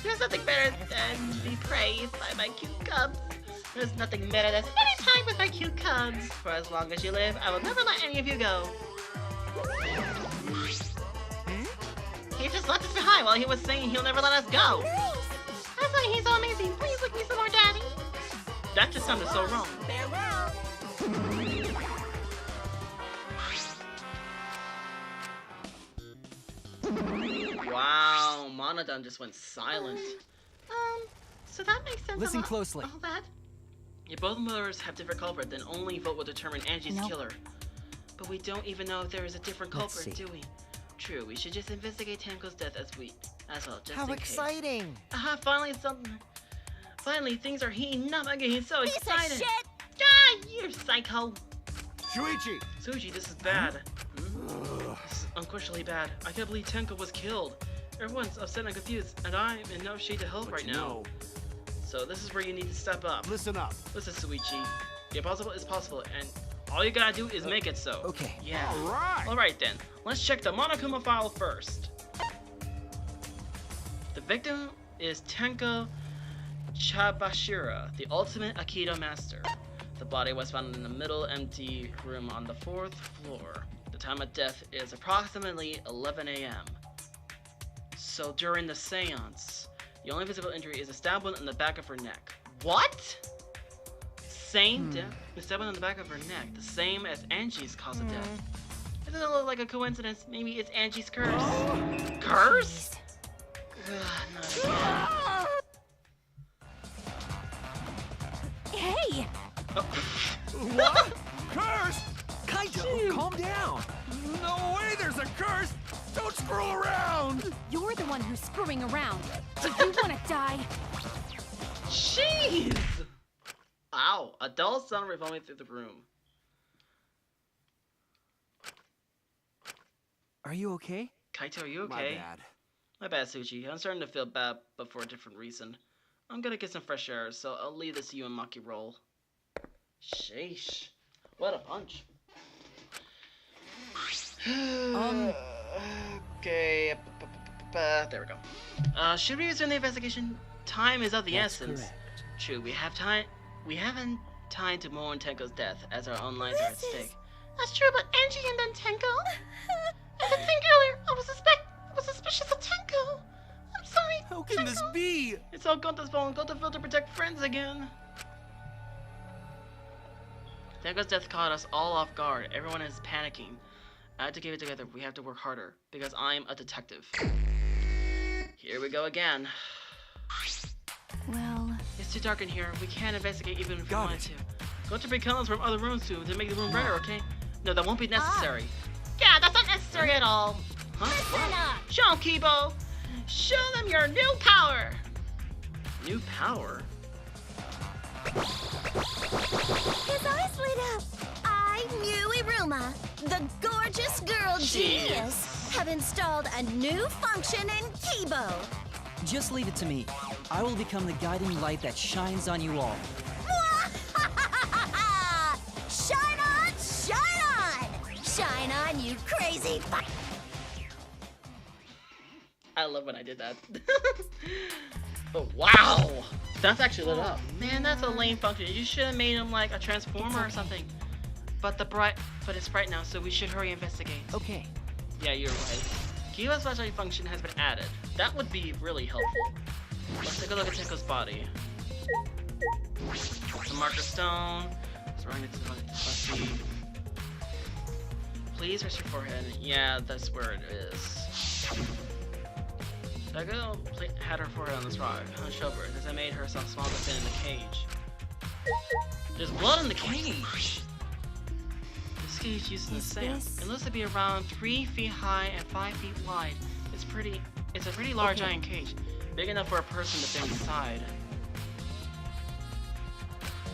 There's nothing better than to be praised by my cute cubs. There's nothing better than spending time with my cute cubs. For as long as you live, I will never let any of you go. He just left us behind while he was saying he'll never let us go. That's why he's so amazing. Please look me some more, Daddy. That just sounded so wrong. Farewell. Wow, Monodon just went silent. So that makes sense. Listen closely. All that. If both murders have different culprits, then only vote will determine Angie's killer. But we don't even know if there is a different culprit, do we? True, we should just investigate Tenko's death as well, just How in exciting! case. Aha, finally things are heating up. I'm getting so Piece of excited. shit. Ah, you psycho. Shuichi! Suji, this is bad. This is unquestionably bad. I can't believe Tenko was killed. Everyone's upset and confused, and I'm in no shape to help right now. So this is where you need to step up. Listen up. Listen, Suichi. The impossible is possible, and all you gotta do is make it so. Okay. Yeah. Alright! Alright then, let's check the Monokuma file first. The victim is Tenko Chabashira, the ultimate Aikido master. The body was found in the middle empty room on the 4th floor. The time of death is approximately 11 a.m. So during the seance, The only visible injury is a stab wound in the back of her neck. What? Same death? The stab wound in the back of her neck, the same as Angie's cause of death. It doesn't look like a coincidence. Maybe it's Angie's curse. Curse? Ugh, not again. Hey! Oh. What? Curse? Kaito, calm down. No way there's a curse. Don't screw around. You're the one who's screwing around. Do you want to die? Jeez! Ow, a dull sound revolving through the room. Are you okay? Kaito, are you okay? My bad. My bad, Suchi. I'm starting to feel bad, but for a different reason. I'm gonna get some fresh air, so I'll leave this to you and Maki roll. Sheesh. What a punch. Okay. There we go. Should we resume the investigation? Time is of the essence. Correct. True, we have time. We haven't time to mourn Tenko's death, as our own lives are at stake. That's true, but Angie and then Tenko. I didn't think earlier. I was suspicious of Tenko. I'm sorry. How can this be? It's all Gonta's fault. Gonta failed to protect friends again. Tenko's death caught us all off guard. Everyone is panicking. I had to keep it together. We have to work harder because I'm a detective. Here we go again. Well, It's too dark in here. We can't investigate even if we Got wanted it. to. Go to bring colors from other rooms to make the room brighter, okay? No, that won't be necessary. Yeah, that's not necessary at all. Huh? What? Show 'em, Kibo. Show them your new power. New power? His eyes lit up. I, Mew Iruma, the gorgeous girl genius, have installed a new function in Kibo. Just leave it to me. I will become the guiding light that shines on you all. Shine on, shine on! Shine on, you crazy I love when I did that. But wow! That's actually lit up. Man, that's a lame function. You should have made him like a transformer or something. But it's bright now, so we should hurry and investigate. Okay. Yeah, you're right. Kiba's flashlight function has been added. That would be really helpful. Let's take a look at Tenko's body. The marker stone. Surrounding its pussy. Please rest your forehead. Yeah, that's where it is. Tenko had her forehead on this rock, hunched over, as I made herself small to fit in the cage. There's blood in the cage! This cage used in the sand. It looks to be around 3 feet high and 5 feet wide. It's a pretty large iron cage, big enough for a person to fit inside.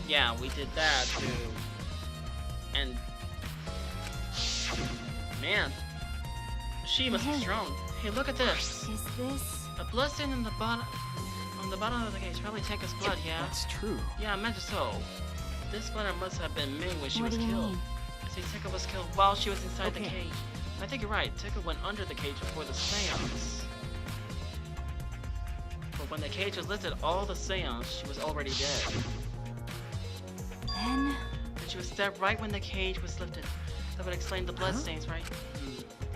Yeah, we did that too. And man, she must be strong. Hey, look at this. is this? A bloodstain on the bottom of the cage. Probably Tenko's blood, yeah? That's true. Yeah, I imagine so. This blood must have been Ming when she What was do you killed. mean? I see Tenko was killed while she was inside the Okay. cage. I think you're right. Tenko went under the cage before the seance. But when the cage was lifted, all the seance, she was already dead. Then And she was stabbed right when the cage was lifted. That would explain the bloodstains, right?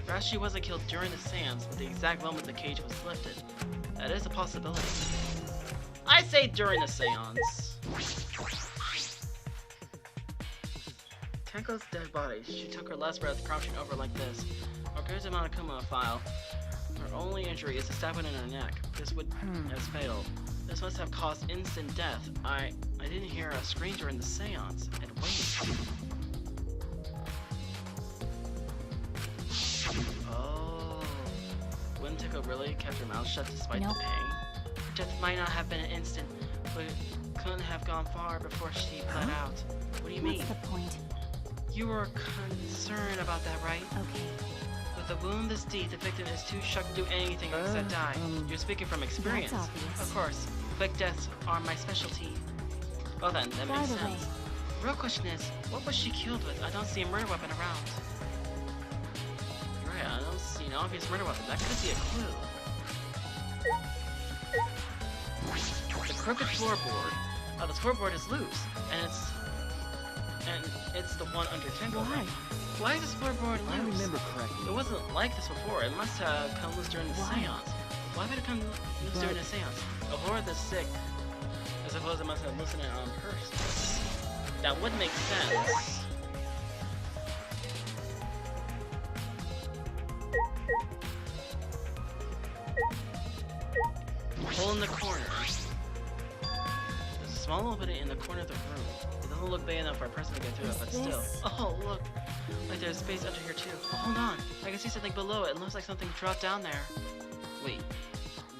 Perhaps she wasn't killed during the seance, but the exact moment the cage was lifted. That is a possibility. I say during the seance. Tenko's dead body. She took her last breath, crouching over like this. Organized amount of coma file. Her only injury is a stab wound in her neck. This would as fatal. This must have caused instant death. I didn't hear a scream during the seance. And wait. Oh. Wouldn't Tenko really kept her mouth shut despite Nope. the pain? Her death might not have been an instant, but it couldn't have gone far before she bled out. What do you mean? what's the point? You were concerned about that, right? Okay. With a wound this deep, the victim is too shocked to do anything except die. You're speaking from experience. That's obvious. Of course. Quick deaths are my specialty. Well then, that By makes the way, sense. The real question is, what was she killed with? I don't see a murder weapon around. Right, I don't see an obvious murder weapon. That could be a clue. The crooked floorboard. Oh, the floorboard is loose, and it's the one under Tenko. Why? Why is this floorboard If I loose? remember correctly. It wasn't like this before. It must have come loose during the seance. Why would it come loose during the seance? Aurora the sick. I suppose I must have listened on purpose. That would make sense. Hole in the corner. There's a small opening in the corner of the room. It doesn't look big enough for a person to get through it, but still. Oh, look. Like there's space under here too. Oh, hold on. I can see something below it. It looks like something dropped down there. Wait.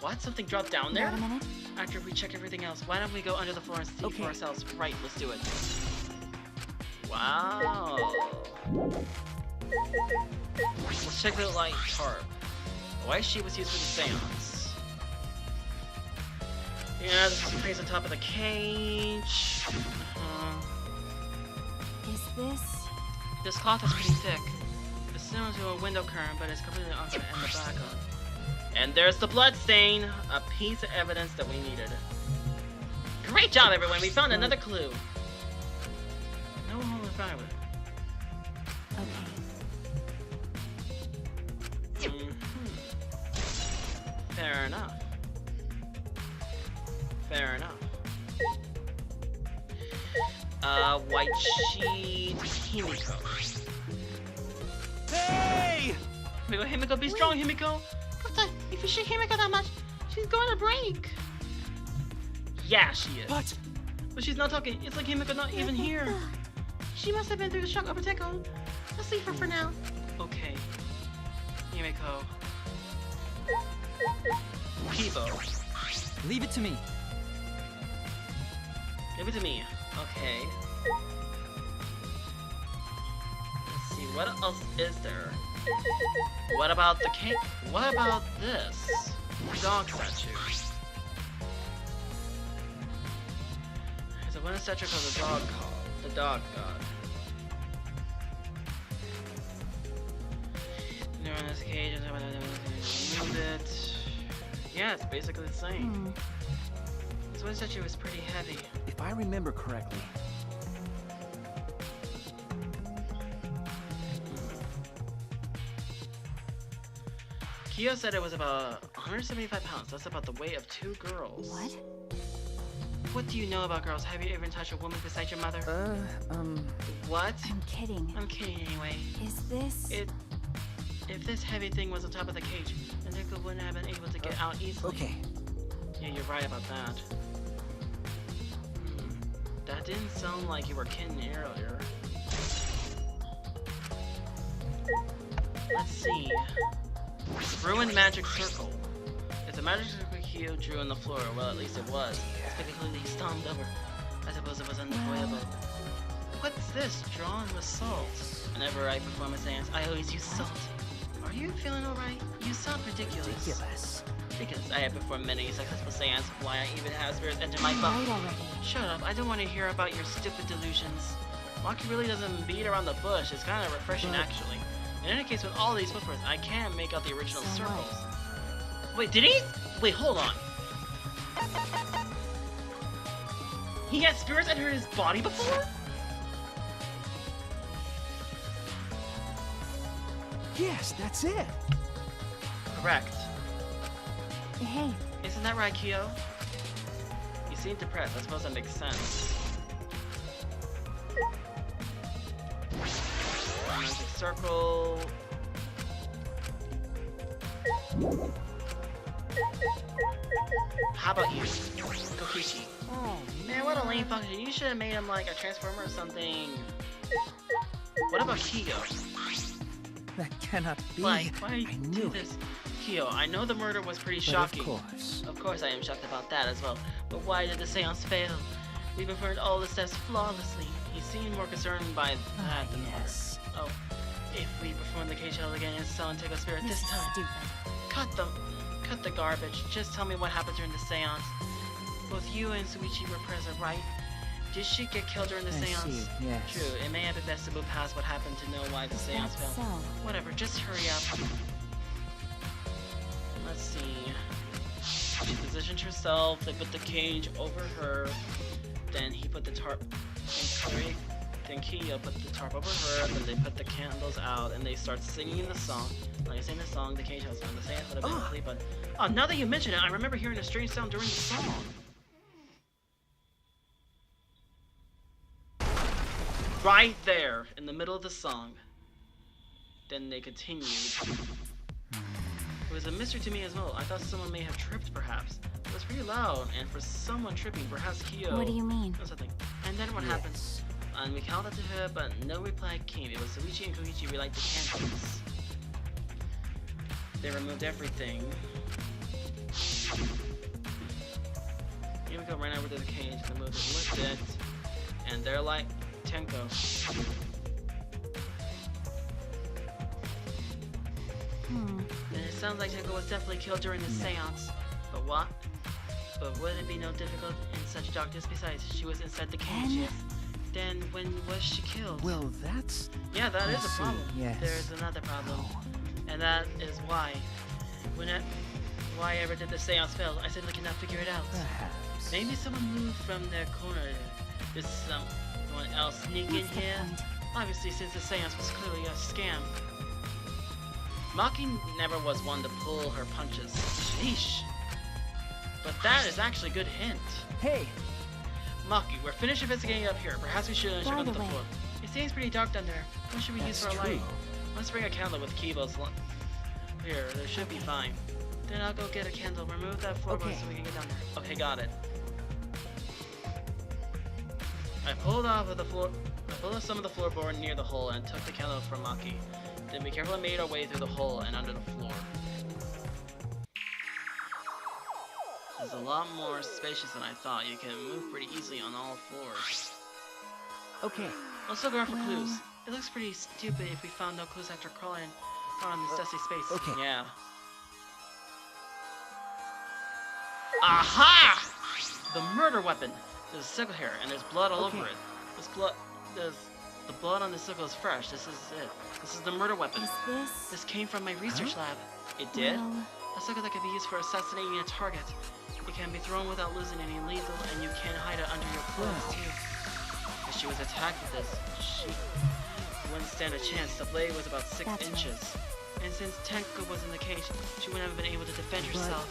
What? Something dropped down there? Wait a minute. After we check everything else, why don't we go under the floor and see for ourselves? Right, let's do it. Wow. Let's check the light tarp. The white sheet was used for the seance. Yeah, there's some place on top of the cage. Is this? This cloth is pretty thick. It's similar to a window curtain, but it's completely on the back of. And there's the blood stain, a piece of evidence that we needed. Great job, everyone! We found another clue. No hole in fire with it. Okay. Fair enough. Fair enough. White sheet, Himiko. Hey! Wait, Himiko, be strong, Himiko! If you shoot Himiko that much, she's going to break. Yeah, she is. What? But she's not talking. It's like Himiko not even here. She must have been through the shock of Protecco. Let's leave her for now. Okay. Himiko. Kibo. Leave it to me. Give it to me. Okay. Let's see, what else is there? What about the cake? What about this? Dog statue. There's a wooden statue called the dog god. They're in this cage and move it. Yeah, it's basically the same. This wooden statue is pretty heavy. If I remember correctly, Kyo said it was about 175 pounds. That's about the weight of 2 girls. What? What do you know about girls? Have you even touched a woman beside your mother? What? I'm kidding. I'm kidding anyway. Is this? If this heavy thing was on top of the cage, then Nico wouldn't have been able to get out easily. Okay. Yeah, you're right about that. That didn't sound like you were kidding earlier. Let's see. Ruined magic circle. It's a magic circle Kyo drew on the floor. Well, at least it was. It's been completely stomped over. I suppose it was unavoidable. What's this? Drawn with salt. Whenever I perform a seance, I always use salt. Are you feeling alright? You sound ridiculous. Because I have performed many successful seances, why I even have spirits enter my body. Right already. Shut up, I don't want to hear about your stupid delusions. Maki really doesn't beat around the bush, it's kind of refreshing actually. In any case, with all these footprints, I can't make out the original So circles. Wait, did he? Wait, hold on. He had spirits enter his body before? yes, that's it. Correct. Hey, Isn't that right, Kyo? You seem depressed, I suppose that makes sense. Magic circle. How about you, Kokichi? oh Man, what a lame function. You should have made him like a transformer or something. What about Kyo? That cannot be. Why I do knew this? Kyo, I know the murder was pretty But shocking. of course. I am shocked about that as well. But why did the seance fail? We performed all the steps flawlessly. He seemed more concerned by that than Yes. Oh, if we perform the cage held again and summon take a spirit this this is time. stupid. Cut the garbage. Just tell me what happened during the seance. Both you and Suichi were present, right? Did she get killed during the I seance? see, yes. True, it may have been best to move past what happened to know why the Is seance that failed. so? Whatever, just hurry up. Let's see. She positioned herself, they put the cage over her, then he put the tarp and Then Kiyo put the tarp over her, then they put the candles out, and they start singing the song. Like I sang the song, the cage house song. The sand would have been asleep, but now that you mention it, I remember hearing a strange sound during the song. Right there, in the middle of the song. Then they continued. It was a mystery to me as well. I thought someone may have tripped, perhaps. It was pretty loud, and for someone tripping, perhaps Kiyo... What do you mean? Or something. And then what happened? And we called out to her, but no reply came. It was Suichi and Koichi relight the candles. They removed everything. Here we go, right over to the cage. The move is lifted, and they're like Tenko. And it sounds like Tenko was definitely killed during the seance. But what? But would it be no difficult in such darkness? Besides, she was inside the cage. Yes. Then when was she killed? Well, that's... Yeah, that is a problem. Yes. There's another problem. And that is why. Why ever did the seance fail? I simply cannot figure it out. Perhaps. Maybe someone moved from their corner. Did someone else sneak in here? Obviously, since the seance was clearly a scam. Maki never was one to pull her punches. Sheesh. But that is actually a good hint. Hey! Maki, we're finished investigating up here. Perhaps we should check on the floor. It seems pretty dark down there. What should we use for a light? Let's bring a candle with Kibo's here. There should be fine. Then I'll go get a candle. Remove that floorboard so we can get down there. Okay, got it. I pulled off some of the floorboard near the hole and took the candle from Maki. Then we carefully made our way through the hole and under the floor. It's a lot more spacious than I thought. You can move pretty easily on all floors. Okay. Let's look around for clues. It looks pretty stupid if we found no clues after crawling around this dusty space. Okay. Yeah. Aha! The murder weapon. There's a sickle here, and there's blood all over it. The blood on the sickle is fresh. This is it. This is the murder weapon. Is this? This came from my research lab. It did? A sickle that can be used for assassinating a target. It can be thrown without losing any lethal, and you can hide it under your clothes too. If she was attacked with this, she wouldn't stand a chance. The blade was about 6 inches. And since Tenko was in the cage, she wouldn't have been able to defend herself.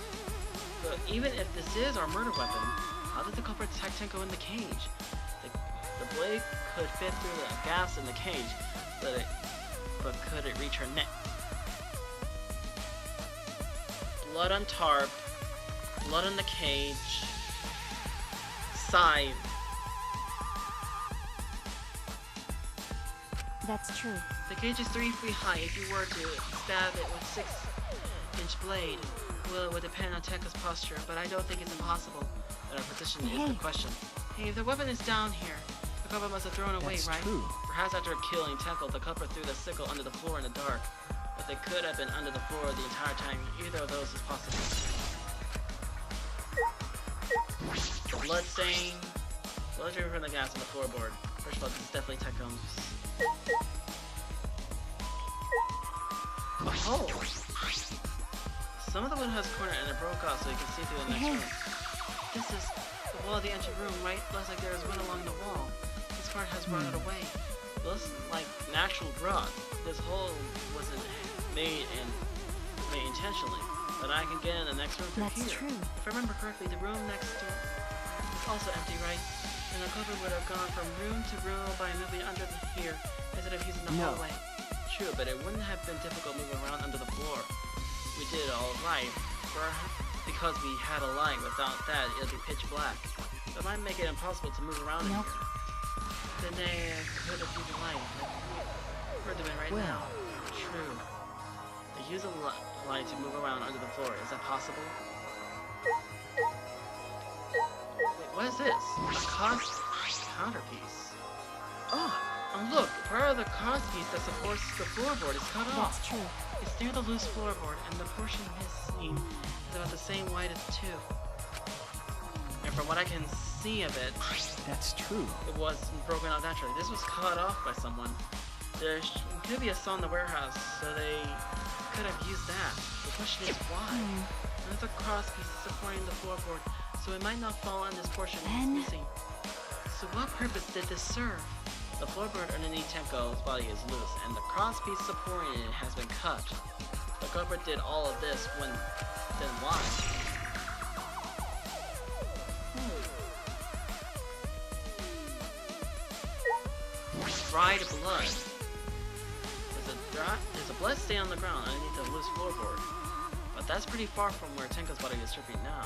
But even if this is our murder weapon, how did the culprit attack Tenko in the cage? The blade could fit through the gaps in the cage, but could it reach her neck? Blood on tarp, blood on the cage, scythe. That's true. The cage is 3 feet high. If you were to stab it with 6-inch blade, well, it would depend on Tenko's posture, but I don't think it's impossible. But our position is the question. Hey, if the weapon is down here, the culprit must have thrown it away, right? True. Perhaps after killing Tenko, the culprit threw the sickle under the floor in the dark. But they could have been under the floor the entire time. Either of those is possible. Blood stain. Blood driven from the gas on the floorboard. First of all, this is definitely Tenko's. Oh! Some of the wood has cornered and it broke off so you can see through the next room. This is the wall of the entry room, right? Looks like there is wood along the wall. This part has rotted away. It looks like natural rot. This hole wasn't made intentionally. But I can get in the next room through here. That's true. If I remember correctly, the room next door is also empty, right? And the culprit would have gone from room to room by moving under here instead of using the hallway. True, but it wouldn't have been difficult moving around under the floor. We did it all right, because we had a light. Without that, it'd be pitch black. That might make it impossible to move around in here. Then they could have used a light, like we're doing right now. True. They use a light to move around under the floor. Is that possible? Wait, what is this? A counterpiece. Oh, look! Part of the piece that supports the floorboard is cut off. That's true. It's near the loose floorboard, and the portion missing is about the same wide as 2. And from what I can see of it, That's true. it was broken out naturally. This was cut off by someone. There could be a saw in the warehouse, so they could have used that. The question is why? Another cross piece is supporting the floorboard, so it might not fall on this portion it's missing. So what purpose did this serve? The floorboard underneath Tenko's body is loose, and the crosspiece supporting it has been cut. The culprit did all of this when... then why? Dried blood. There's a blood stain on the ground underneath the loose floorboard. But that's pretty far from where Tenko's body is stripping now.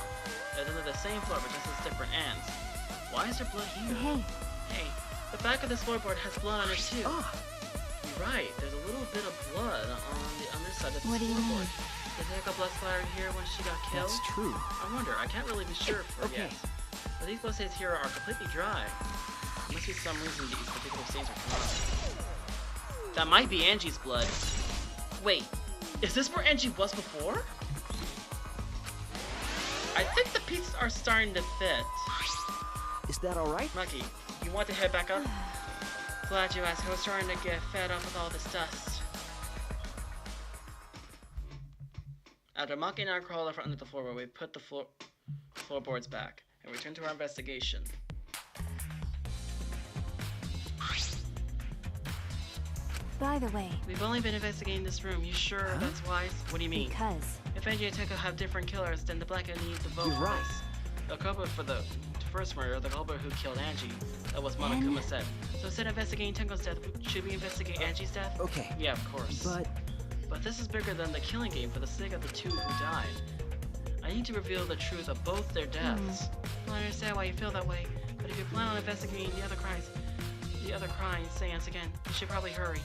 It's under the same floor, but just as different ends. Why is there blood here? Hey, the back of this floorboard has blood on it too. You're right, there's a little bit of blood on the underside of the floorboard. Did Tenko blood splatter here when she got killed? That's true. I wonder, I can't really be sure yet. But these blood stains here are completely dry. There must be some reason these particular stains are dry. That might be Angie's blood. Wait, is this where Angie was before? I think the pieces are starting to fit. Is that alright? Mucky, you want to head back up? Glad you asked. I was starting to get fed up with all this dust. After Mucky and I crawled up under the floorboard, we put the floorboards back and returned to our investigation. By the way, We've only been investigating this room. You sure that's wise? What do you mean? because If Angie and Tenko have different killers, then the black guy needs to vote You're for right. us. The culprit for the first murder, the culprit who killed Angie. That was Monokuma said. So instead of investigating Tenko's death, should we investigate Angie's death? Okay. Yeah, of course. But this is bigger than the killing game for the sake of the two who died. I need to reveal the truth of both their deaths. I understand why you feel that way, but if you plan on investigating the other crimes, seance again, you should probably hurry.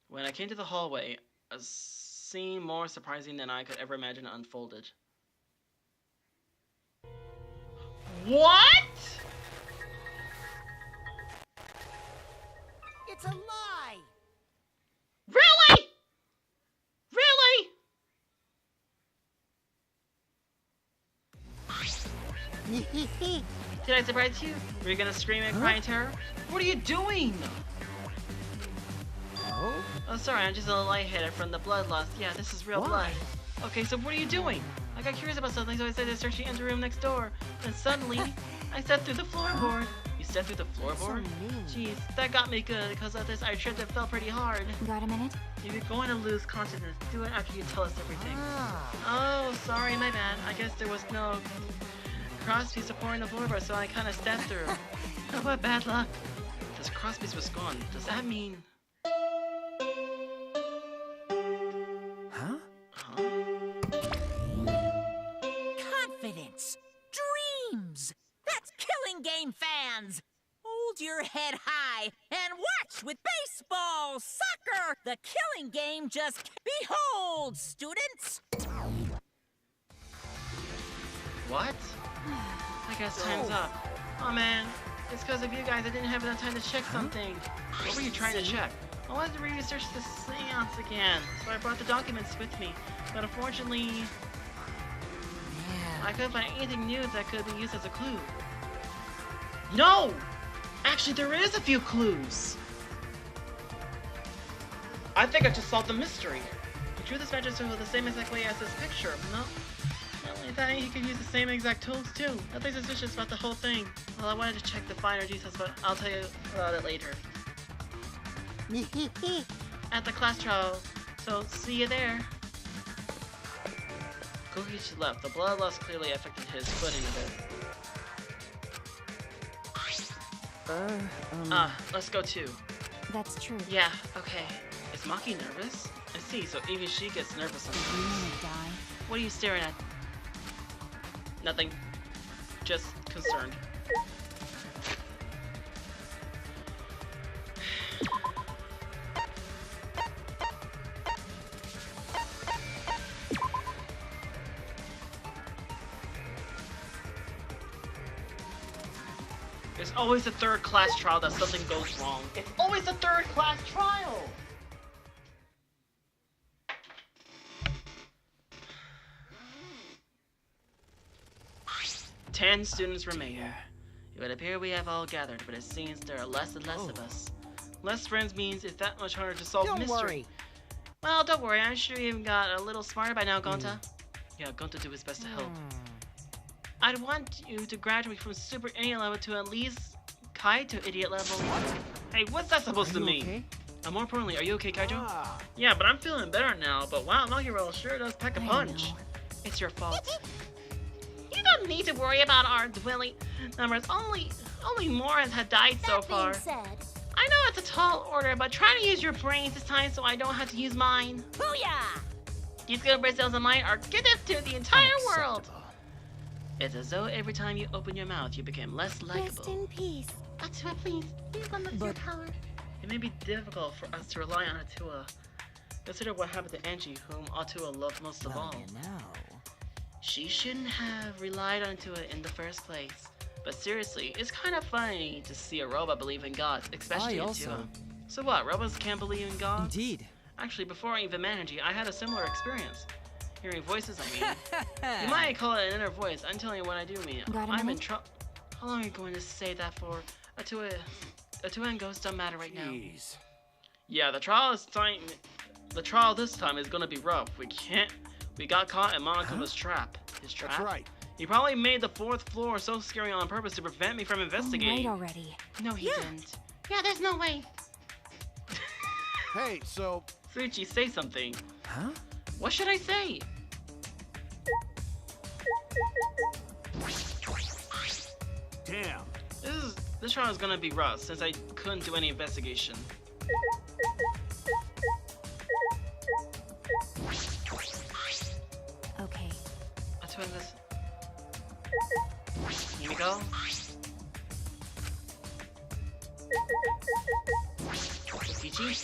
When I came to the hallway, a scene more surprising than I could ever imagine unfolded. What? It's a lie! Really? Really? Did I surprise you? Were you gonna scream and cry in terror? What are you doing? Oh, sorry, I'm just a little lightheaded from the blood loss. Yeah, this is real blood. Okay, so what are you doing? I got curious about something, so I started searching into the room next door. And suddenly, I stepped through the floorboard. You stepped through the floorboard? Jeez, that got me good. Because of this, I tripped and fell pretty hard. got a minute? If you're going to lose consciousness, do it after you tell us everything. Oh, sorry, my bad. I guess there was no crosspiece supporting the floorboard, so I kind of stepped through. Oh, what bad luck. This crosspiece was gone. Does that mean... Confidence! Dreams! That's Killing Game fans! Hold your head high and watch with baseball, soccer, the Killing Game just... Behold, students! What? I guess time's up. Oh man, it's because of you guys. I didn't have enough time to check something. What were you trying to check? I wanted to research the seance again, so I brought the documents with me. But unfortunately, I couldn't find anything new that could be used as a clue. No! Actually, there is a few clues. I think I just solved the mystery. He drew this magic circle the same exact way as this picture. No. Not only that, he could use the same exact tools too. Nothing suspicious about the whole thing. Well, I wanted to check the finer details, but I'll tell you about it later. At the class trial, so see you there. Kokichi left. The blood loss clearly affected his footing a bit. Let's go too. That's true. Yeah, okay. Is Maki nervous? I see, so even she gets nervous sometimes. You wanna die? What are you staring at? Nothing. Just concerned. There's always a third class trial that something goes wrong. It's always a third class trial! Ten students remain. It would appear we have all gathered, but it seems there are less and less of us. Less friends means it's that much harder to solve the mystery. worry. Well, don't worry, I'm sure you even got a little smarter by now, Gonta. Yeah, Gonta do his best to help. I'd want you to graduate from super idiot level to at least Kaito idiot level. Hey, what's that supposed to mean? Okay? And more importantly, are you okay, Kaijo? Ah. Yeah, but I'm feeling better now. But wow, Monkey Roll sure does pack a punch. It's your fault. You don't need to worry about our dwelling numbers. Only Morris had died so far. That being said, I know it's a tall order, but try to use your brains this time so I don't have to use mine. Booyah! These good brain cells of mine are gifted to the entire world. Unacceptable. It's as though every time you open your mouth, you become less rest likable. in peace. Atua, please. Please let us your power. It may be difficult for us to rely on Atua. Consider what happened to Angie, whom Atua loved most of Well, all. you know. She shouldn't have relied on Atua in the first place. But seriously, it's kind of funny to see a robot believe in God, especially I Atua. also. So what, robots can't believe in God? Indeed. Actually, before I even met Angie, I had a similar experience. Hearing voices, I mean. You might call it an inner voice. I'm telling you what I do mean. Got a I'm in minute? trouble. How long are you going to say that for? Atua and Ghost don't matter right now. Jeez. Yeah, the trial this time is gonna be rough. We got caught in Monaco's trap. His trap? That's right. He probably made the 4th floor so scary on purpose to prevent me from Right investigating. already. No, he didn't. Yeah, there's no way. Hey, so Suichi, say something. Huh? What should I say? damn. This trial is gonna be rough since I couldn't do any investigation. Okay. Let's win this. Here we go. Peachy.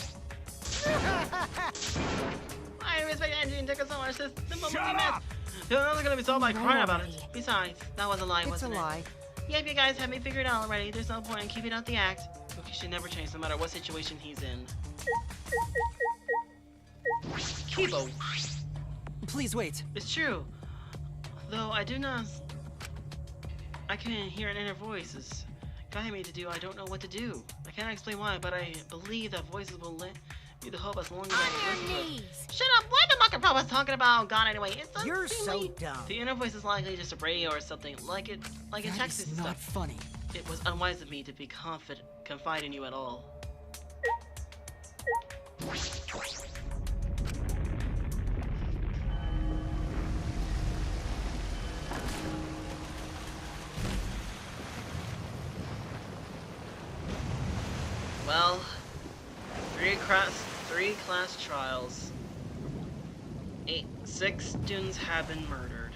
I respect Angie and Deca so much. This the moment we Shut met. up! You're not gonna be solved by Right crying about it. already. Besides, that was a lie, It's a wasn't it? lie. Yeah, if you guys have me figured out already, there's no point in keeping out the act. Look, should never change no matter what situation he's in. Kibo, Please wait. it's true. Though I do not... I can hear an inner voice is guiding me to do I don't know what to do. I cannot explain why, but I believe that voices will let me the hope as long as I listen to it. Shut up! Why the Mocker Pro was talking about God anyway? It's You're so unseemly. dumb. The inner voice is likely just a radio or something, like in That Texas is and not stuff. funny. It was unwise of me to be confide in you at all. Well, three class trials. 6 students have been murdered.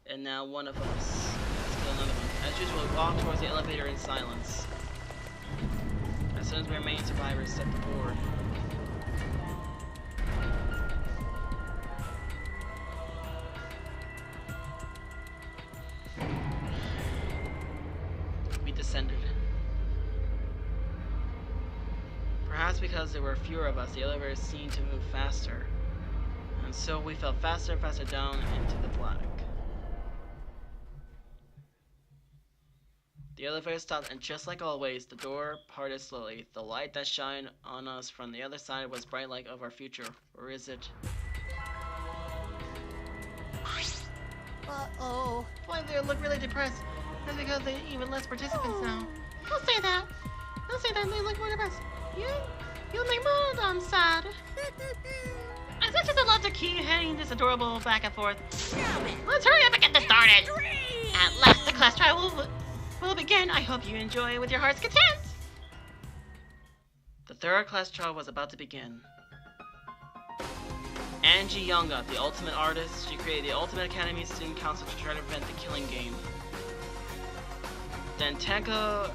And now one of us has killed another one. As usual, we walk towards the elevator in silence. As soon as we remain survivors, step forward. We descended. Perhaps because there were fewer of us, the elevator seemed to move faster. And so we fell faster and faster down into the black. The elevator stopped, and just like always, the door parted slowly. The light that shined on us from the other side was bright light of our future. Or is it? Uh-oh. Why they look really depressed? That's because there are even less participants now. Don't say that. Don't say that. They look more depressed. You make more sad. As much as I'd love to keep heading this adorable back and forth, let's hurry up and get this started. At last, the class trial will begin. I hope you enjoy with your heart's content. The 3rd class trial was about to begin. Angie Yonga, the ultimate artist, she created the Ultimate Academy Student Council to try to prevent the killing game. Then Tenko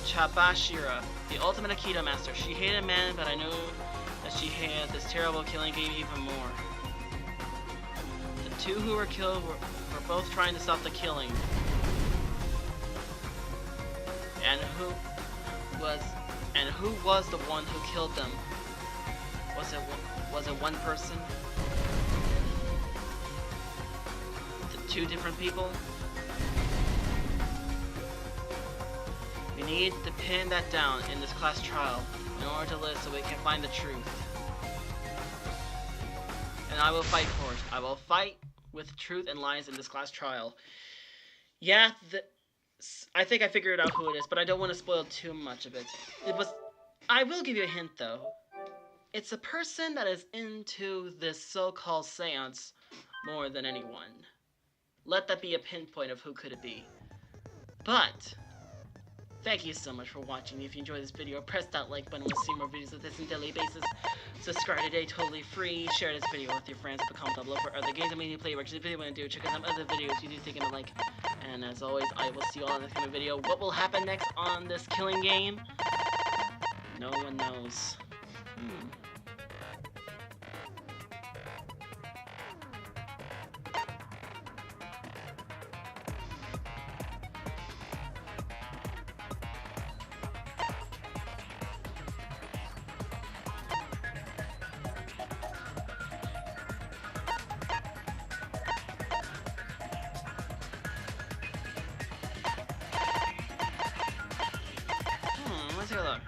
Chabashira, the ultimate Aikido master. She hated men, but I knew that she hated this terrible killing game even more. The 2 who were killed were both trying to stop the killing. And who was the one who killed them? Was it one person? The 2 different people? We need to pin that down in this class trial in order to live so we can find the truth. And I will fight for it. I will fight with truth and lies in this class trial. Yeah, I think I figured out who it is, but I don't want to spoil too much of it. I will give you a hint, though. It's a person that is into this so-called seance more than anyone. Let that be a pinpoint of who could it be. But thank you so much for watching. If you enjoyed this video, press that like button to see more videos of this on a daily basis. Subscribe today, totally free. Share this video with your friends. Put a comment down below for other games I mean to play. Watch the video when I do. Check out some other videos you do think I might like. And as always, I will see you all in the next video. What will happen next on this killing game? No one knows. Let's take a look.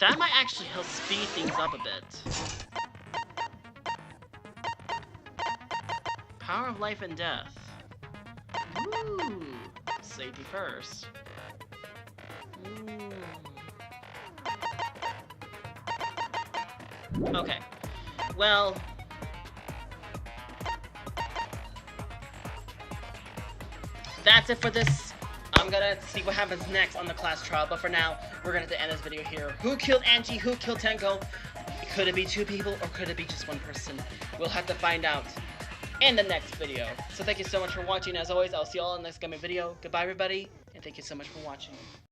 That might actually help speed things up a bit. Power of life and death. Ooh, safety first. Okay, well, that's it for this. I'm gonna see what happens next on the class trial, but for now, we're gonna have to end this video here. Who killed Angie? Who killed Tenko? Could it be 2 people, or could it be just 1 person? We'll have to find out in the next video. So thank you so much for watching. As always, I'll see you all in the next coming video. Goodbye, everybody, and thank you so much for watching.